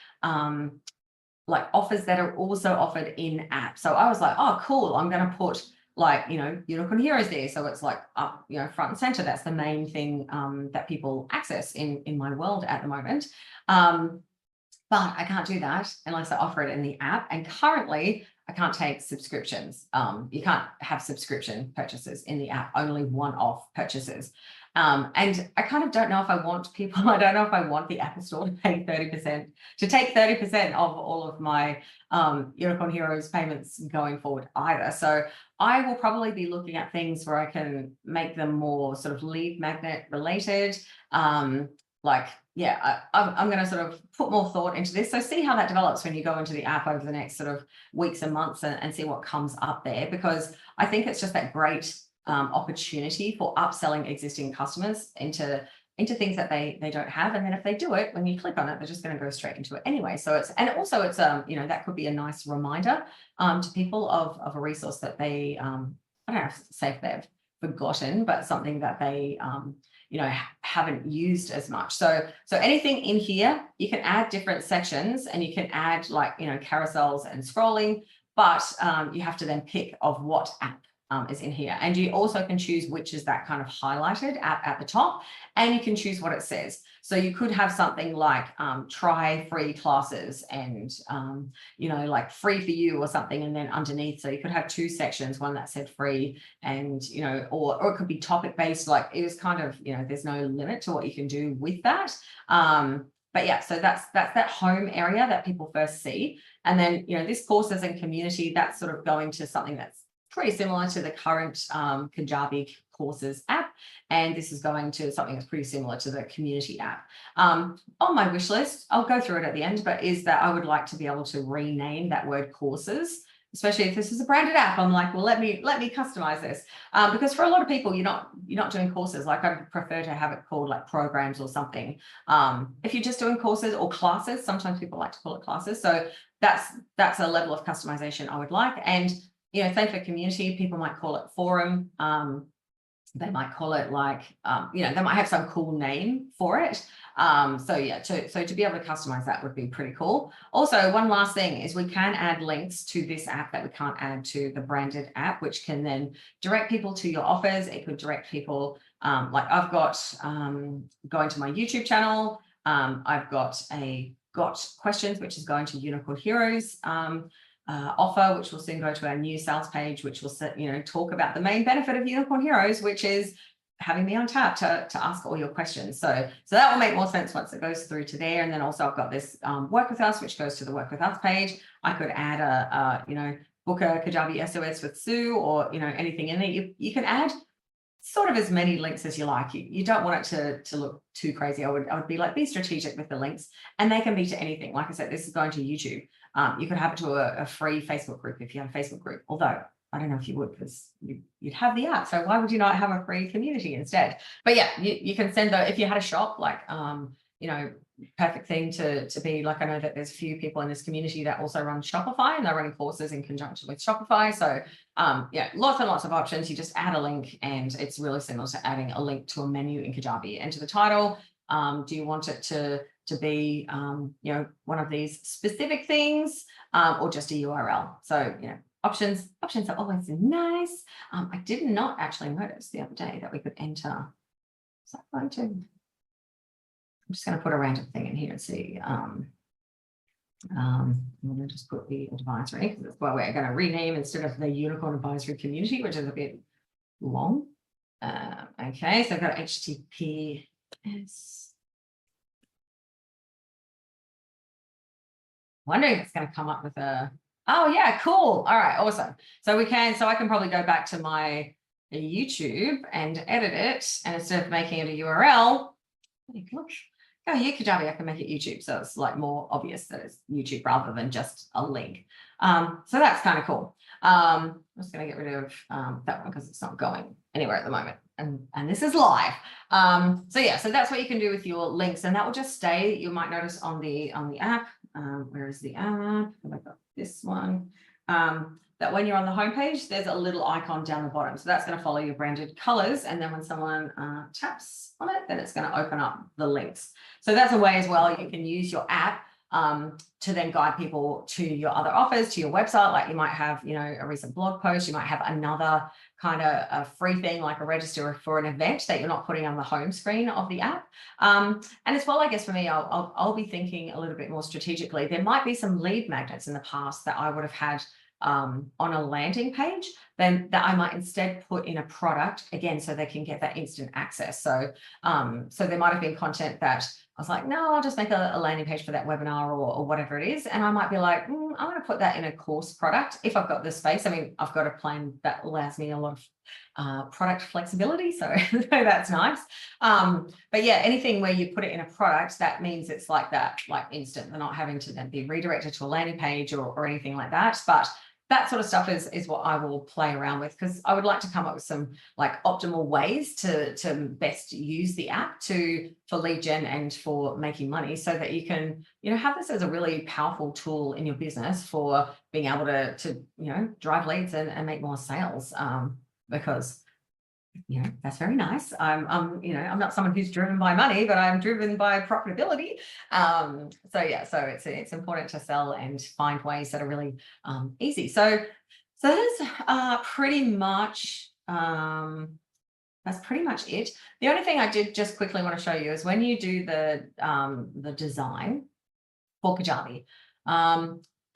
like offers that are also offered in app. So I was like, oh, cool. I'm going to put like, Unicorn Heroes there. So it's like up, front and center. That's the main thing that people access in my world at the moment. But I can't do that unless I offer it in the app. And currently I can't take subscriptions. You can't have subscription purchases in the app, only one-off purchases. And I kind of don't know if I want people, I don't know if I want the Apple Store to pay 30%, to take 30% of all of my Unicorn Heroes payments going forward either. So I will probably be looking at things where I can make them more sort of lead magnet related. Like, yeah, I'm going to sort of put more thought into this. So see how that develops when you go into the app over the next sort of weeks and months, and see what comes up there, because I think it's just that great opportunity for upselling existing customers into things that they don't have. And then if they do it, when you click on it, they're just going to go straight into it anyway. So it's, and also it's, you know, that could be a nice reminder to people of a resource that they, I don't know, say if they've forgotten, but something that they, you know, haven't used as much. So anything in here, you can add different sections, and you can add, like, you know, carousels and scrolling, but you have to then pick of what app is in here. And you also can choose which is that kind of highlighted at the top, and you can choose what it says. So you could have something like try free classes, and you know, like free for you or something, and then underneath, so you could have two sections, one that said free, and you know, or it could be topic based. Like, it was kind of, you know, there's no limit to what you can do with that. But yeah, so that's that home area that people first see. And then, you know, this courses and community, that's sort of going to something that's pretty similar to the current Kajabi courses app, and this is going to something that's pretty similar to the community app. On my wish list, I'll go through it at the end, but is that I would like to be able to rename that word courses, especially if this is a branded app. I'm like, well, let me customize this, because for a lot of people, you're not doing courses. Like, I'd prefer to have it called like programs or something. If you're just doing courses or classes, sometimes people like to call it classes. So that's a level of customization I would like. And you know, same for community, people might call it forum. They might call it like, you know, they might have some cool name for it. So yeah, so to be able to customize that would be pretty cool. Also, one last thing is we can add links to this app that we can't add to the branded app, which can then direct people to your offers. It could direct people, like I've got going to my YouTube channel. I've got questions, which is going to Unicorn Heroes offer, which will soon go to our new sales page, which will, you know, talk about the main benefit of Unicorn Heroes, which is having me on tap to ask all your questions. So that will make more sense once it goes through to there. And then also I've got this work with us, which goes to the work with us page. I could add a you know, book a Kajabi SOS with Sue, or, you know, anything in there. You can add sort of as many links as you like. You don't want it to look too crazy. I would be like, be strategic with the links, and they can be to anything. Like I said, this is going to YouTube. You could have it to a free Facebook group if you have a Facebook group, although I don't know if you would, because you'd have the app. So why would you not have a free community instead? But yeah, you can send if you had a shop, like, you know, perfect thing to be like, I know that there's a few people in this community that also run Shopify, and they're running courses in conjunction with Shopify. So yeah, lots and lots of options. You just add a link, and it's really similar to adding a link to a menu in Kajabi. Enter the title. Do you want it to be, you know, one of these specific things, or just a URL? So, you know, options are always nice. I did not actually notice the other day that we could enter. Is that going to? I'm just going to put a random thing in here and see. I'm going to just put the advisory, because that's why we're going to rename instead of the Unicorn Advisory Community, which is a bit long. Okay, so I've got HTTPS. Wondering if it's going to come up with a, oh yeah, cool. All right, awesome. So I can probably go back to my YouTube and edit it, and instead of making it a URL, look, oh yeah, Kajabi, I can make it YouTube. So it's like more obvious that it's YouTube rather than just a link. So that's kind of cool. I'm just going to get rid of that one because it's not going anywhere at the moment. And this is live. So yeah, so that's what you can do with your links, and that will just stay. You might notice on the app. Where is the app? Have I got this one? That when you're on the homepage, there's a little icon down the bottom. So that's going to follow your branded colors. And then when someone taps on it, then it's going to open up the links. So that's a way as well. You can use your app to then guide people to your other offers, to your website. Like you might have, you know, a recent blog post. You might have another kind of a free thing, like a register for an event that you're not putting on the home screen of the app. And as well, I guess for me, I'll be thinking a little bit more strategically. There might be some lead magnets in the past that I would have had on a landing page, then that I might instead put in a product again, so they can get that instant access. So, so there might have been content that I was like, no, I'll just make a landing page for that webinar or whatever it is. And I might be like, I'm going to put that in a course product if I've got the space. I mean, I've got a plan that allows me a lot of product flexibility. So that's nice. But yeah, anything where you put it in a product, that means it's like that, like instant. They're not having to then be redirected to a landing page or anything like that. But that sort of stuff is what I will play around with, because I would like to come up with some like optimal ways to best use the app for lead gen and for making money, so that you can, have this as a really powerful tool in your business for being able to drive leads and make more sales, because that's very nice. I'm not someone who's driven by money, but I'm driven by profitability. So it's important to sell and find ways that are really easy. So that's pretty much it. The only thing I did just quickly want to show you is when you do the design for Kajabi.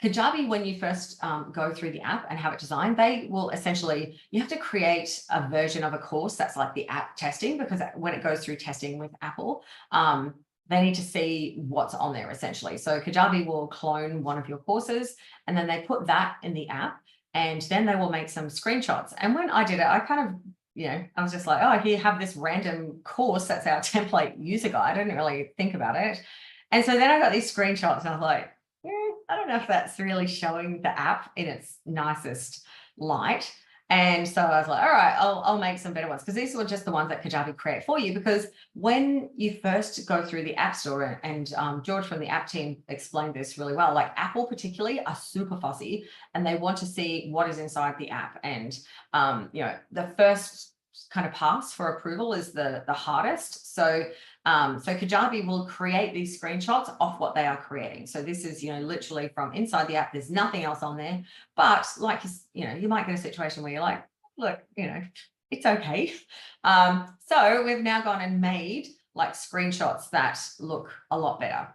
Kajabi, when you first go through the app and have it designed, they will essentially, you have to create a version of a course that's like the app testing, because when it goes through testing with Apple, they need to see what's on there essentially. So Kajabi will clone one of your courses, and then they put that in the app, and then they will make some screenshots. And when I did it, I kind of, I was just like, oh, here, have this random course that's our template user guide. I didn't really think about it. And so then I got these screenshots and I was like, I don't know if that's really showing the app in its nicest light. And so I was like, all right, I'll make some better ones, because these were just the ones that Kajabi create for you. Because when you first go through the App Store, and George from the app team explained this really well, like Apple particularly are super fussy, and they want to see what is inside the app. And, the first kind of pass for approval is the hardest. So Kajabi will create these screenshots off what they are creating. So this is, literally from inside the app. There's nothing else on there. But like, you might get a situation where you're like, look, it's okay. So we've now gone and made like screenshots that look a lot better.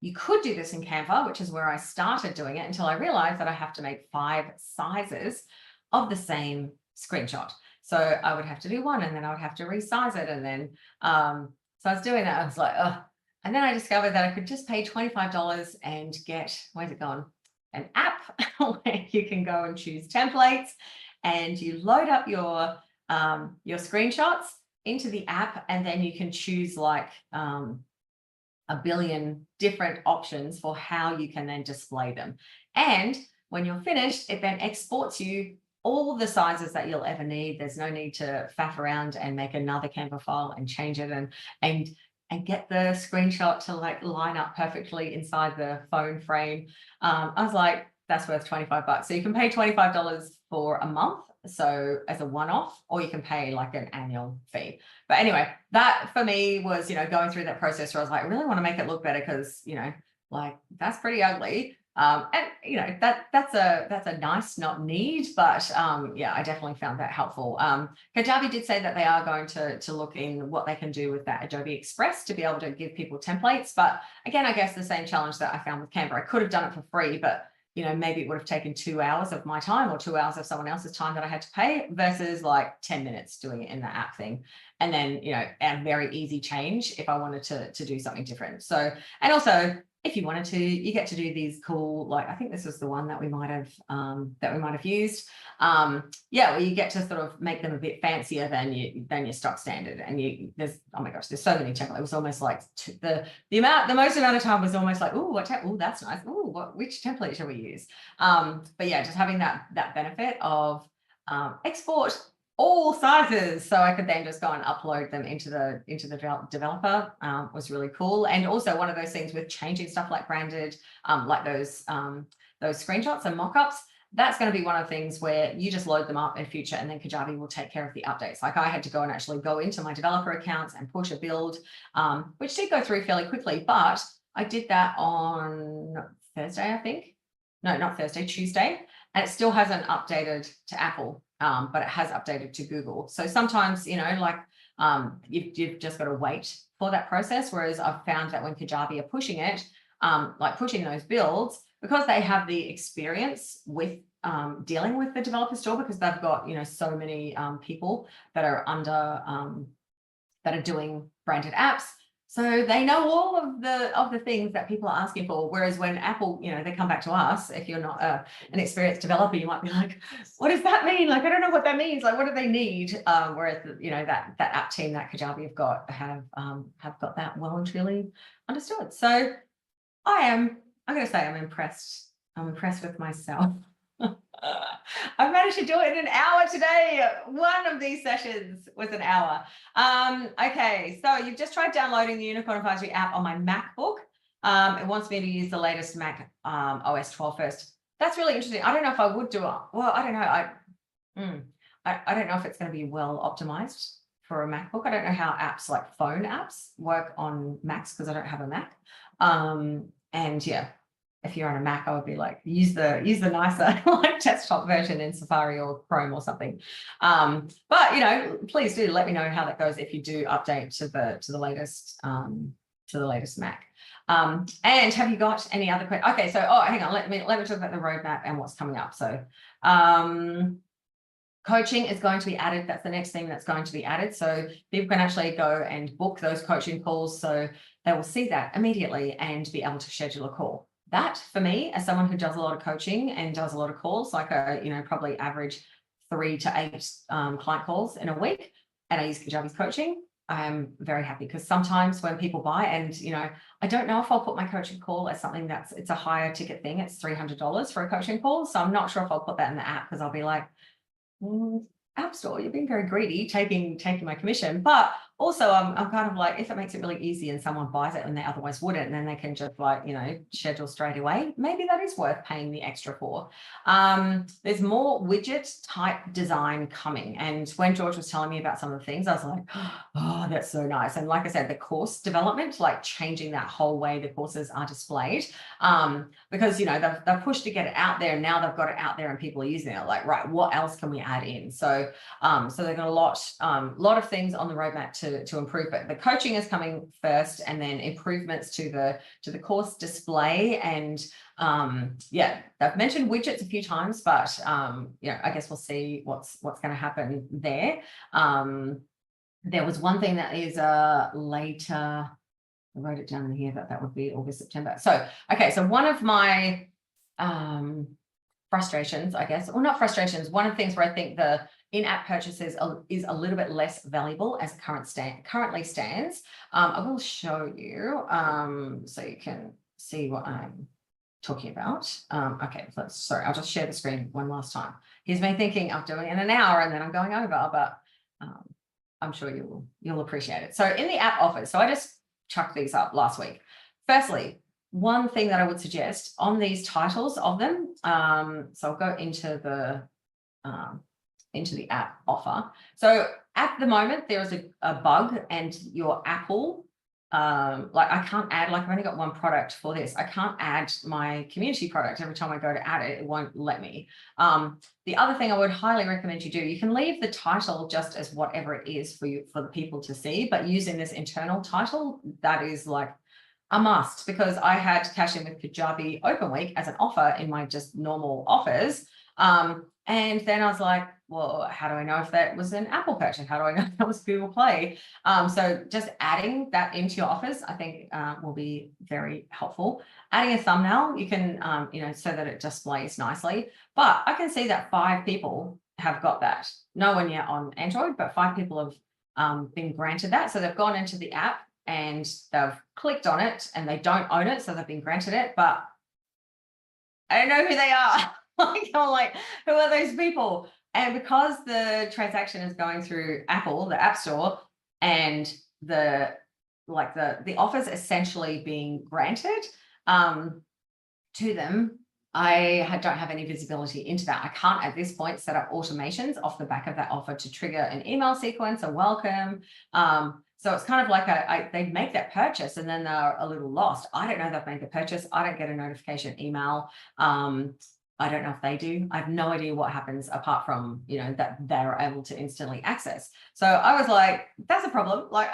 You could do this in Canva, which is where I started doing it, until I realized that I have to make 5 sizes of the same screenshot. So I would have to do one, and then I would have to resize it. And then, so I was doing that. I was like, oh, and then I discovered that I could just pay $25 and get, where's it gone? An app where you can go and choose templates, and you load up your screenshots into the app, and then you can choose like a billion different options for how you can then display them. And when you're finished, it then exports you all the sizes that you'll ever need. There's no need to faff around and make another Canva file and change it and get the screenshot to like line up perfectly inside the phone frame. I was like, that's worth $25. So you can pay $25 for a month, so as a one-off, or you can pay like an annual fee. But anyway, that for me was, going through that process where I was like, I really want to make it look better, because, like that's pretty ugly. And that's a nice, not need, but yeah, I definitely found that helpful. Kajabi did say that they are going to look in what they can do with that Adobe Express to be able to give people templates. But again, I guess the same challenge that I found with Canva. I could have done it for free, but maybe it would have taken 2 hours of my time, or 2 hours of someone else's time that I had to pay, versus like 10 minutes doing it in the app thing. And then, a very easy change if I wanted to do something different. So, and also, if you wanted to, you get to do these cool, like I think this was the one that we might have used. Where you get to sort of make them a bit fancier than your stock standard. And there's, oh my gosh, there's so many templates. It was almost like the most amount of time was almost like, that's nice. Which template shall we use? But yeah, just having that benefit of export all sizes, so I could then just go and upload them into the developer was really cool. And also one of those things with changing stuff like branded, like those screenshots and mockups, that's going to be one of the things where you just load them up in future, and then Kajabi will take care of the updates. Like I had to go and actually go into my developer accounts and push a build, which did go through fairly quickly, but I did that on Thursday, I think. No, not Thursday, Tuesday, and it still hasn't updated to Apple. But it has updated to Google. So sometimes, you've just got to wait for that process. Whereas I've found that when Kajabi are pushing it, like pushing those builds, because they have the experience with dealing with the developer store, because they've got, so many people that are under that are doing branded apps. So they know all of the things that people are asking for. Whereas when Apple, they come back to us, if you're not an experienced developer, you might be like, what does that mean? Like, I don't know what that means. Like, what do they need? Whereas, that app team that Kajabi have got that well and truly understood. So I'm going to say I'm impressed. I'm impressed with myself. I've managed to do it in an hour today. One of these sessions was an hour. Okay, so you've just tried downloading the Unicorn Advisory app on my MacBook. It wants me to use the latest Mac OS 12 first. That's really interesting. I don't know if I would do it. Well, I don't know. I don't know if it's going to be well optimized for a MacBook. I don't know how apps like phone apps work on Macs, because I don't have a Mac. And yeah, if you're on a Mac, I would be like, use the nicer like desktop version in Safari or Chrome or something. But please do let me know how that goes if you do update to the latest Mac. And have you got any other questions? Okay, so hang on, let me talk about the roadmap and what's coming up. So coaching is going to be added. That's the next thing that's going to be added. So people can actually go and book those coaching calls, so they will see that immediately and be able to schedule a call. That, for me, as someone who does a lot of coaching and does a lot of calls, like probably average 3 to 8 client calls in a week, and I use Kajabi's coaching, I am very happy, because sometimes when people buy, and I don't know if I'll put my coaching call as something it's a higher ticket thing. It's $300 for a coaching call, so I'm not sure if I'll put that in the app, because I'll be like, App Store, you're being very greedy, taking my commission. But also I'm kind of like, if it makes it really easy and someone buys it and they otherwise wouldn't, and then they can just schedule straight away, maybe that is worth paying the extra for. There's more widget type design coming, and when George was telling me about some of the things, I was like, oh, that's so nice. And like I said, the course development, like changing that whole way the courses are displayed, because they've pushed to get it out there, and now they've got it out there and people are using it. Like, right, what else can we add in? So they've got a lot of things on the roadmap to improve, but the coaching is coming first, and then improvements to the course display. And they've mentioned widgets a few times, but I guess we'll see what's going to happen there. There was one thing that is later. I wrote it down in here that would be August, September. So okay, so one of my frustrations, I guess, or not frustrations, one of the things where I think the in-app purchases is a little bit less valuable as it currently stands. I will show you so you can see what I'm talking about. Okay, sorry, I'll just share the screen one last time. Here's me thinking of doing it in an hour and then I'm going over, but I'm sure you'll appreciate it. So in the app offers, so I just chucked these up last week. Firstly, one thing that I would suggest on these titles of them, so I'll go into the app offer. So at the moment, there is a bug, and your Apple, I can't add, I've only got one product for this. I can't add my community product. Every time I go to add it, it won't let me. The other thing I would highly recommend you do, you can leave the title just as whatever it is for the people to see, but using this internal title, that is like a must, because I had Cash In with Kajabi Open Week as an offer in my just normal offers. And then I was like, well, how do I know if that was an Apple purchase? How do I know if that was Google Play? So just adding that into your offers, I think will be very helpful. Adding a thumbnail, you can, so that it displays nicely. But I can see that 5 people have got that. No one yet on Android, but 5 people have been granted that. So they've gone into the app and they've clicked on it, and they don't own it, so they've been granted it, but I don't know who they are. I'm like, who are those people? And because the transaction is going through Apple, the App Store, and the offers essentially being granted to them, I don't have any visibility into that. I can't at this point set up automations off the back of that offer to trigger an email sequence, a welcome. So it's kind of like they make that purchase and then they're a little lost. I don't know they've made the purchase. I don't get a notification email. I don't know if they do. I have no idea what happens apart from, that they're able to instantly access. So I was like, that's a problem. Like,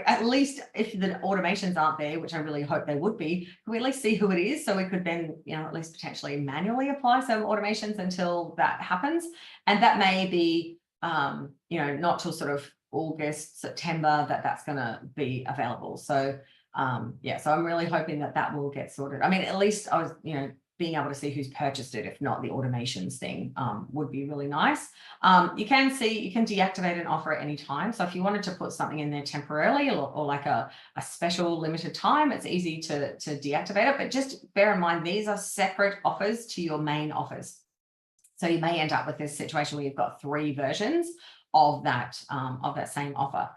at least if the automations aren't there, which I really hope they would be, can we at least see who it is? So we could then, at least potentially manually apply some automations until that happens. And that may be, not till sort of August, September that's going to be available. So, so I'm really hoping that will get sorted. I mean, at least I was, being able to see who's purchased it, if not the automations thing, would be really nice. You can deactivate an offer at any time. So if you wanted to put something in there temporarily or like a special limited time, it's easy to deactivate it. But just bear in mind, these are separate offers to your main offers. So you may end up with this situation where you've got 3 versions of that same offer.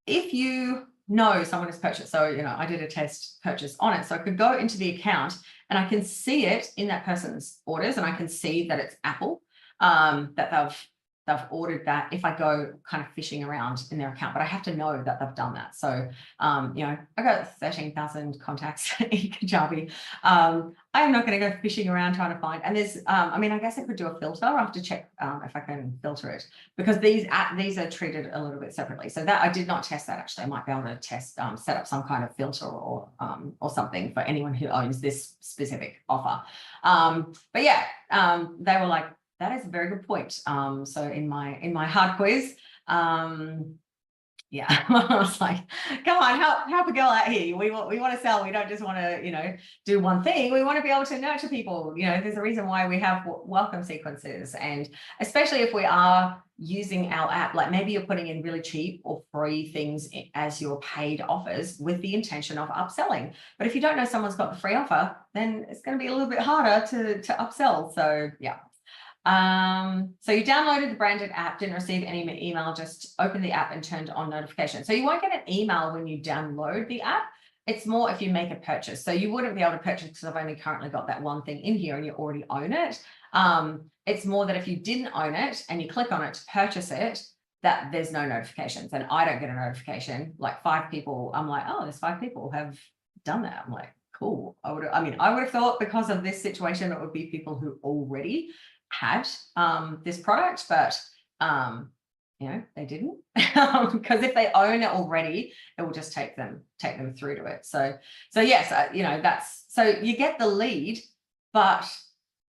If you know someone has purchased, so I did a test purchase on it, so I could go into the account and I can see it in that person's orders, and I can see that it's Apple, that they've ordered that if I go kind of fishing around in their account, but I have to know that they've done that. So, I got 13,000 contacts in Kajabi. I'm not going to go fishing around trying to find, and there's, I guess I could do a filter. I have to check if I can filter it, because these are treated a little bit separately. So that I did not test that actually. I might be able to test, set up some kind of filter or something for anyone who owns this specific offer. But yeah, they were like, that is a very good point. So in my hard quiz, yeah, I was like, come on, help a girl out here. We want to sell. We don't just want to, do one thing. We want to be able to nurture people. There's a reason why we have welcome sequences. And especially if we are using our app, like maybe you're putting in really cheap or free things as your paid offers with the intention of upselling. But if you don't know someone's got the free offer, then it's going to be a little bit harder to upsell. So yeah. So you downloaded the branded app, didn't receive any email, just open the app and turned on notifications. So you won't get an email when you download the app. It's more if you make a purchase. So you wouldn't be able to purchase because I've only currently got that one thing in here and you already own it. It's more that if you didn't own it and you click on it to purchase it, that there's no notifications, and I don't get a notification. Like 5 people, I'm like, oh, there's 5 people have done that. I'm like, cool. I would have thought because of this situation, it would be people who already had this product, but they didn't, because if they own it already, it will just take them through to it. So yes, that's, so you get the lead, but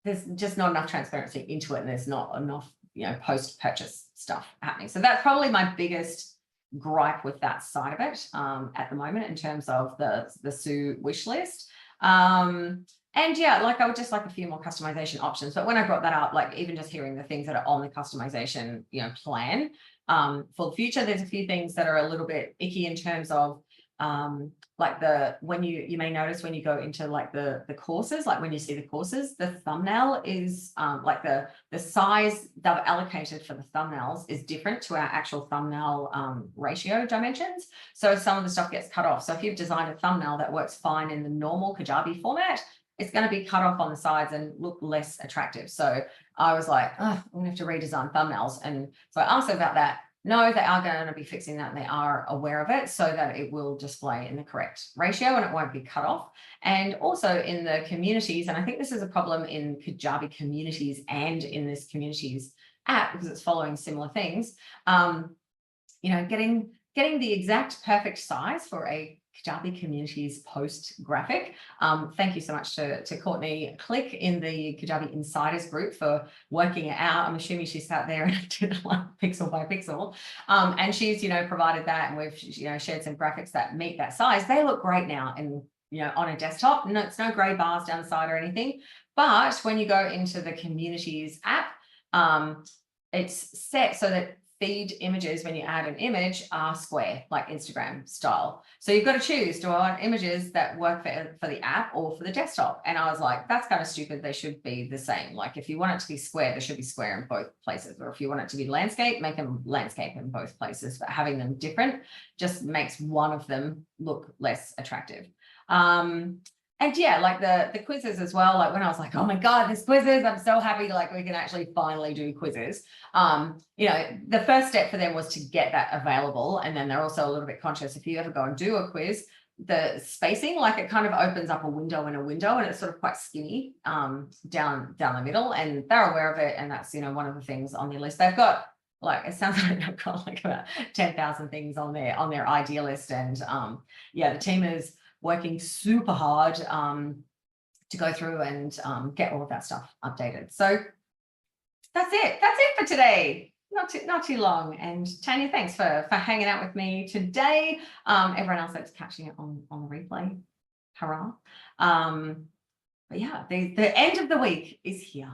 there's just not enough transparency into it, and there's not enough post-purchase stuff happening. So that's probably my biggest gripe with that side of it at the moment in terms of the Sue wish list. And yeah, like I would just like a few more customization options. But when I brought that up, like even just hearing the things that are on the customization, plan for the future, there's a few things that are a little bit icky in terms of like when you may notice when you go into like the courses, like when you see the courses, the thumbnail is like the size they've allocated for the thumbnails is different to our actual thumbnail ratio dimensions. So some of the stuff gets cut off. So if you've designed a thumbnail that works fine in the normal Kajabi format, it's going to be cut off on the sides and look less attractive. So I was like, oh, I'm going to have to redesign thumbnails. And so I asked them about that. No, they are going to be fixing that, and they are aware of it so that it will display in the correct ratio and it won't be cut off. And also in the communities, and I think this is a problem in Kajabi communities and in this communities app because it's following similar things, getting the exact perfect size for a Kajabi communities post graphic. Thank you so much to Courtney Click in the Kajabi Insiders group for working it out. I'm assuming she sat there and did it like pixel by pixel. And she's, provided that, and we've, shared some graphics that meet that size. They look great now and, on a desktop. No, it's no gray bars down the side or anything. But when you go into the communities app, it's set so that feed images, when you add an image, are square, like Instagram style. So you've got to choose, do I want images that work for the app or for the desktop? And I was like, that's kind of stupid. They should be the same. Like if you want it to be square, there should be square in both places. Or if you want it to be landscape, make them landscape in both places. But having them different just makes one of them look less attractive. And yeah, like the quizzes as well. Like when I was like, oh my God, there's quizzes. I'm so happy like we can actually finally do quizzes. The first step for them was to get that available. And then they're also a little bit conscious. If you ever go and do a quiz, the spacing, like it kind of opens up a window in a window, and it's sort of quite skinny down the middle, and they're aware of it. And that's, one of the things on their list. They've got, like, it sounds like they've got like about 10,000 things on their idea list. And the team is working super hard to go through and get all of that stuff updated. So that's it for today. Not too long. And Tanya, thanks for hanging out with me today. Everyone else that's catching it on the replay, hurrah. But yeah, the end of the week is here.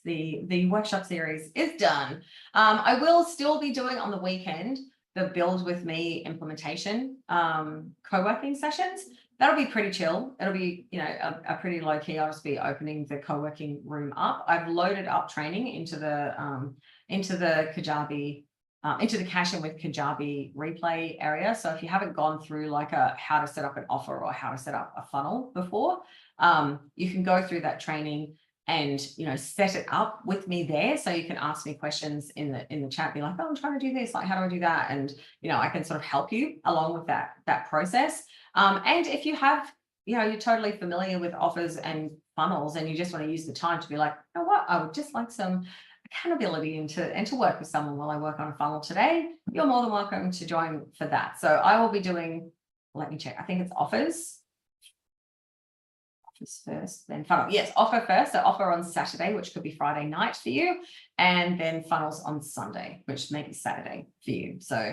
The workshop series is done. I will still be doing on the weekend the Build With Me implementation co-working sessions. That'll be pretty chill. It'll be, a pretty low key. I'll just be opening the co-working room up. I've loaded up training into the Kajabi, into the Cash In with Kajabi replay area. So if you haven't gone through like how to set up an offer or how to set up a funnel before, you can go through that training and set it up with me there. So you can ask me questions in the chat, be like, oh, I'm trying to do this, like how do I do that? And I can sort of help you along with that process. And if you have, you're totally familiar with offers and funnels, and you just want to use the time to be like, you know what, I would just like some accountability and to work with someone while I work on a funnel today, you're more than welcome to join for that. So I will be doing, let me check, I think it's offers first, then funnel. Yes, offer first. So offer on Saturday, which could be Friday night for you, and then funnels on Sunday, which may be Saturday for you. So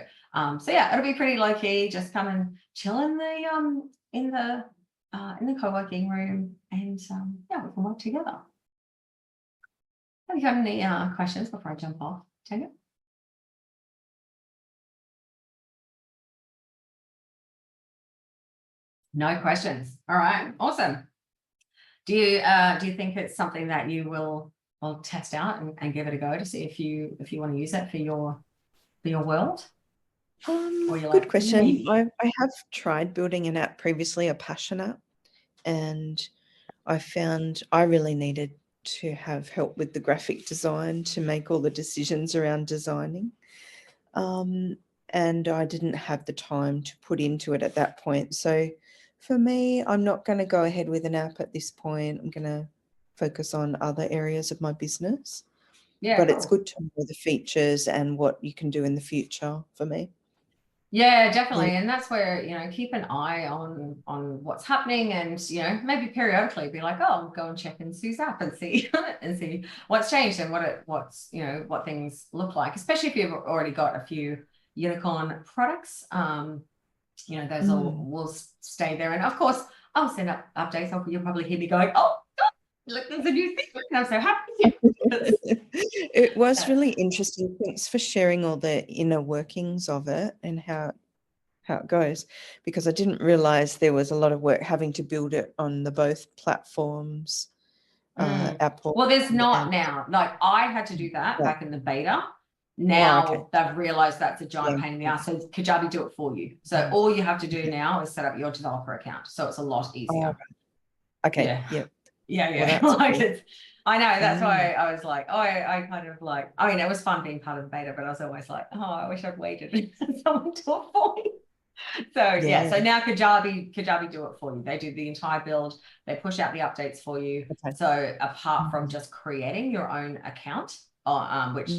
yeah, it'll be pretty low key. Just come and chill in the co-working room, and we can work together. Have you got any questions before I jump off, Tanya? No questions. All right, awesome. Do you think it's something that you will test out and give it a go to see if you want to use it for your world? Good question. I have tried building an app previously, a Passion app, and I found I really needed to have help with the graphic design to make all the decisions around designing. And I didn't have the time to put into it at that point. So for me, I'm not going to go ahead with an app at this point. I'm going to focus on other areas of my business. Yeah, but cool. It's good to know the features and what you can do in the future for me. Yeah, definitely. Yeah. And that's where, keep an eye on what's happening, and, maybe periodically be like, oh, I'll go and check in Sue's app and see what's changed and what things look like, especially if you've already got a few unicorn products. Those will stay there. And of course, I'll send up updates. You'll probably hear me going, oh, look, there's a new thing. And I'm so happy. It was really interesting. Thanks for sharing all the inner workings of it and how it goes, because I didn't realize there was a lot of work having to build it on the both platforms. Apple. Well, there's not now. Like I had to do that back in the beta. Now they've realized that's a giant pain in the ass. So Kajabi do it for you. So all you have to do now is set up your developer account. So it's a lot easier. Okay. Yeah. Well, like I know, that's why I was like, I kind of like, it was fun being part of the beta, but I was always like, I wish I'd waited for someone to do it for me. So so now Kajabi do it for you. They do the entire build. They push out the updates for you. Okay. So apart from just creating your own account, which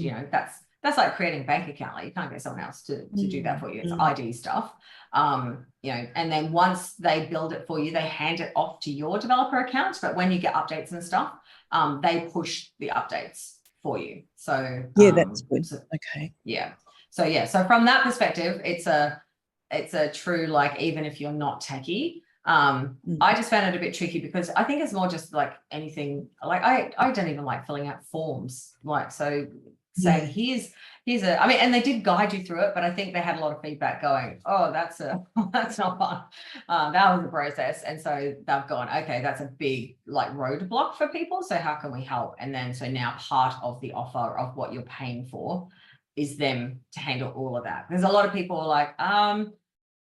that's like creating a bank account. Like you can't get someone else to do that for you. It's ID stuff. And then once they build it for you, they hand it off to your developer account. But when you get updates and stuff, they push the updates for you. So that's good. Okay. Yeah. So from that perspective, it's a true, like, even if you're not techie, I just found it a bit tricky because I think it's more just like anything. Like I don't even like filling out forms. Like, so saying here's and they did guide you through it, but I think they had a lot of feedback going, oh, that's not fun. That was a process. And so they've gone, okay, that's a big like roadblock for people. So how can we help? And then so now part of the offer of what you're paying for is them to handle all of that. There's a lot of people are like, I'm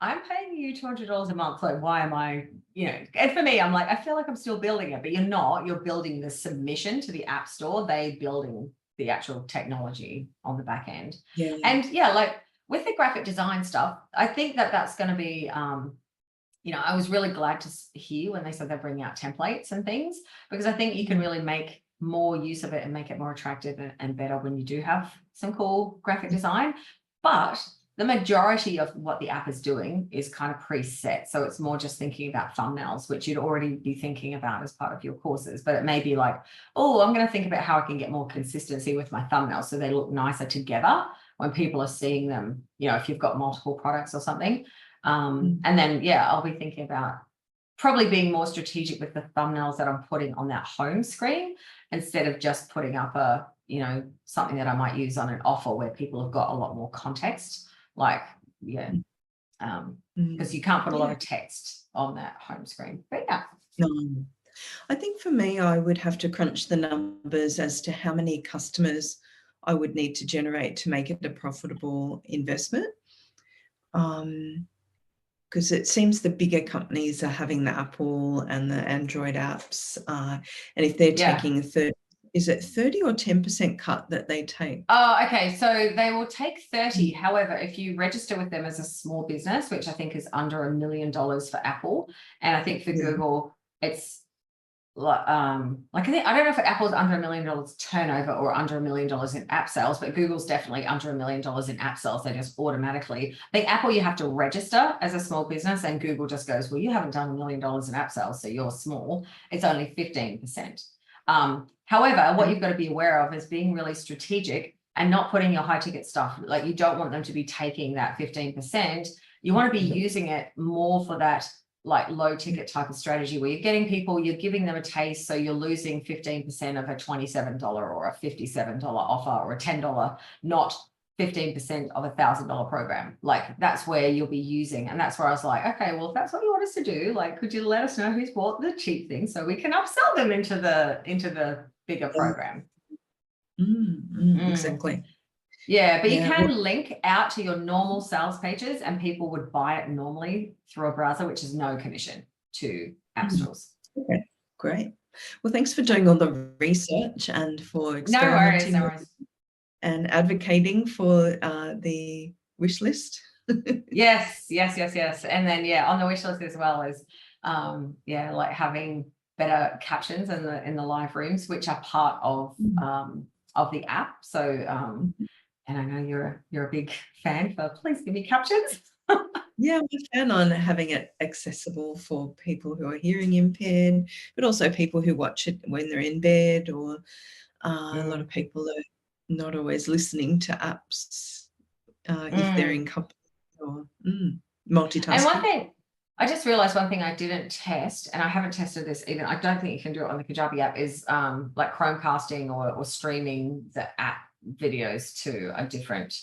paying you $200 a month. Like, why am I, and for me, I'm like, I feel like I'm still building it, but you're not. You're building the submission to the App Store. They're building the actual technology on the back end. Yeah. And like with the graphic design stuff, I think that that's going to be, you know, I was really glad to hear when they said they're bringing out templates and things, because I think you can really make more use of it and make it more attractive and better when you do have some cool graphic design. But the majority of what the app is doing is kind of preset. So it's more just thinking about thumbnails, which you'd already be thinking about as part of your courses. But it may be like, oh, I'm going to think about how I can get more consistency with my thumbnails so they look nicer together when people are seeing them, you know, if you've got multiple products or something. And then, yeah, I'll be thinking about probably being more strategic with the thumbnails that I'm putting on that home screen instead of just putting up a, you know, something that I might use on an offer where people have got a lot more context. Like, yeah, because you can't put a lot of text on that home screen. But yeah. No. I think for me, I would have to crunch the numbers as to how many customers I would need to generate to make it a profitable investment. Because it seems the bigger companies are having the Apple and the Android apps. And if they're taking a 30, is it 30 or 10% cut that they take? Oh, okay. So they will take 30. However, if you register with them as a small business, which I think is under $1 million for Apple, and I think for Google, it's like I don't know if Apple's under $1 million turnover or under $1 million in app sales, but Google's definitely under $1 million in app sales. They just automatically, I think Apple, you have to register as a small business, and Google just goes, well, you haven't done $1 million in app sales, so you're small. It's only 15%. However, what you've got to be aware of is being really strategic and not putting your high ticket stuff. Like, you don't want them to be taking that 15%. You want to be using it more for that like low ticket type of strategy where you're getting people, you're giving them a taste. So you're losing 15% of a $27 or a $57 offer or a $10, not 15% of $1,000 program. Like, that's where you'll be using. And that's where I was like, okay, well, if that's what you want us to do, like, could you let us know who's bought the cheap thing so we can upsell them into the bigger program? Exactly. Yeah, but you can link out to your normal sales pages and people would buy it normally through a browser, which is no commission to app stores. Okay, great. Well, thanks for doing all the research and for experimenting no worries. And advocating for the wish list. Yes. And then, on the wish list as well as, like having better captions in the live rooms, which are part of the app. So, and I know you're a big fan for please give me captions. Yeah, I'm a fan on having it accessible for people who are hearing impaired, but also people who watch it when they're in bed, or a lot of people are not always listening to apps if they're in company or multitasking. And one thing, I just realized one thing I didn't test, and I haven't tested this even, I don't think you can do it on the Kajabi app, is like Chromecasting or streaming the app videos to a different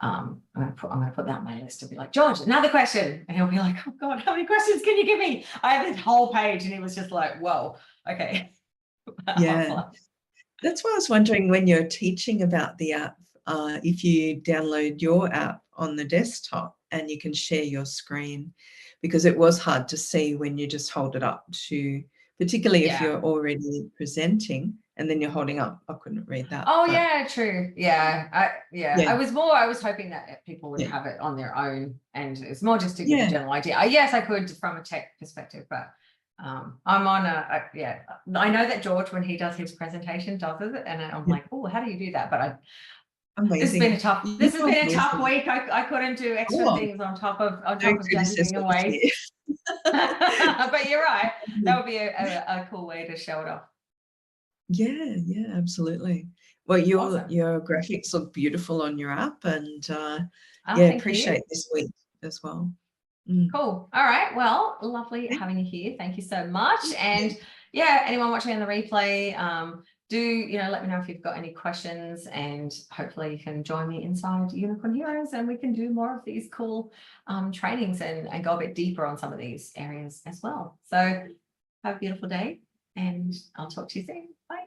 I'm gonna put that on my list to be like, George, another question, and he'll be like, oh god, how many questions can you give me? I have this whole page, and he was just like, whoa, okay. Yeah, that's why I was wondering, when you're teaching about the app, if you download your app on the desktop and you can share your screen, because it was hard to see when you just hold it up to, particularly if you're already presenting and then you're holding up. I couldn't read that. Oh, yeah, true. I was hoping that people would have it on their own, and it's more just to get a general idea. Yes, I could from a tech perspective, but I'm on I know that George, when he does his presentation, does it, and I'm like, oh, how do you do that? But this has been a tough week. I couldn't do extra things on top of dancing away. But you're right, that would be a cool way to show it off. Yeah, absolutely. Well, your graphics look beautiful on your app, and appreciate this week as well. Cool. All right. Well, lovely having you here. Thank you so much. And anyone watching on the replay, do let me know if you've got any questions, and hopefully you can join me inside Unicorn Heroes, and we can do more of these cool trainings and go a bit deeper on some of these areas as well. So have a beautiful day, and I'll talk to you soon. Bye.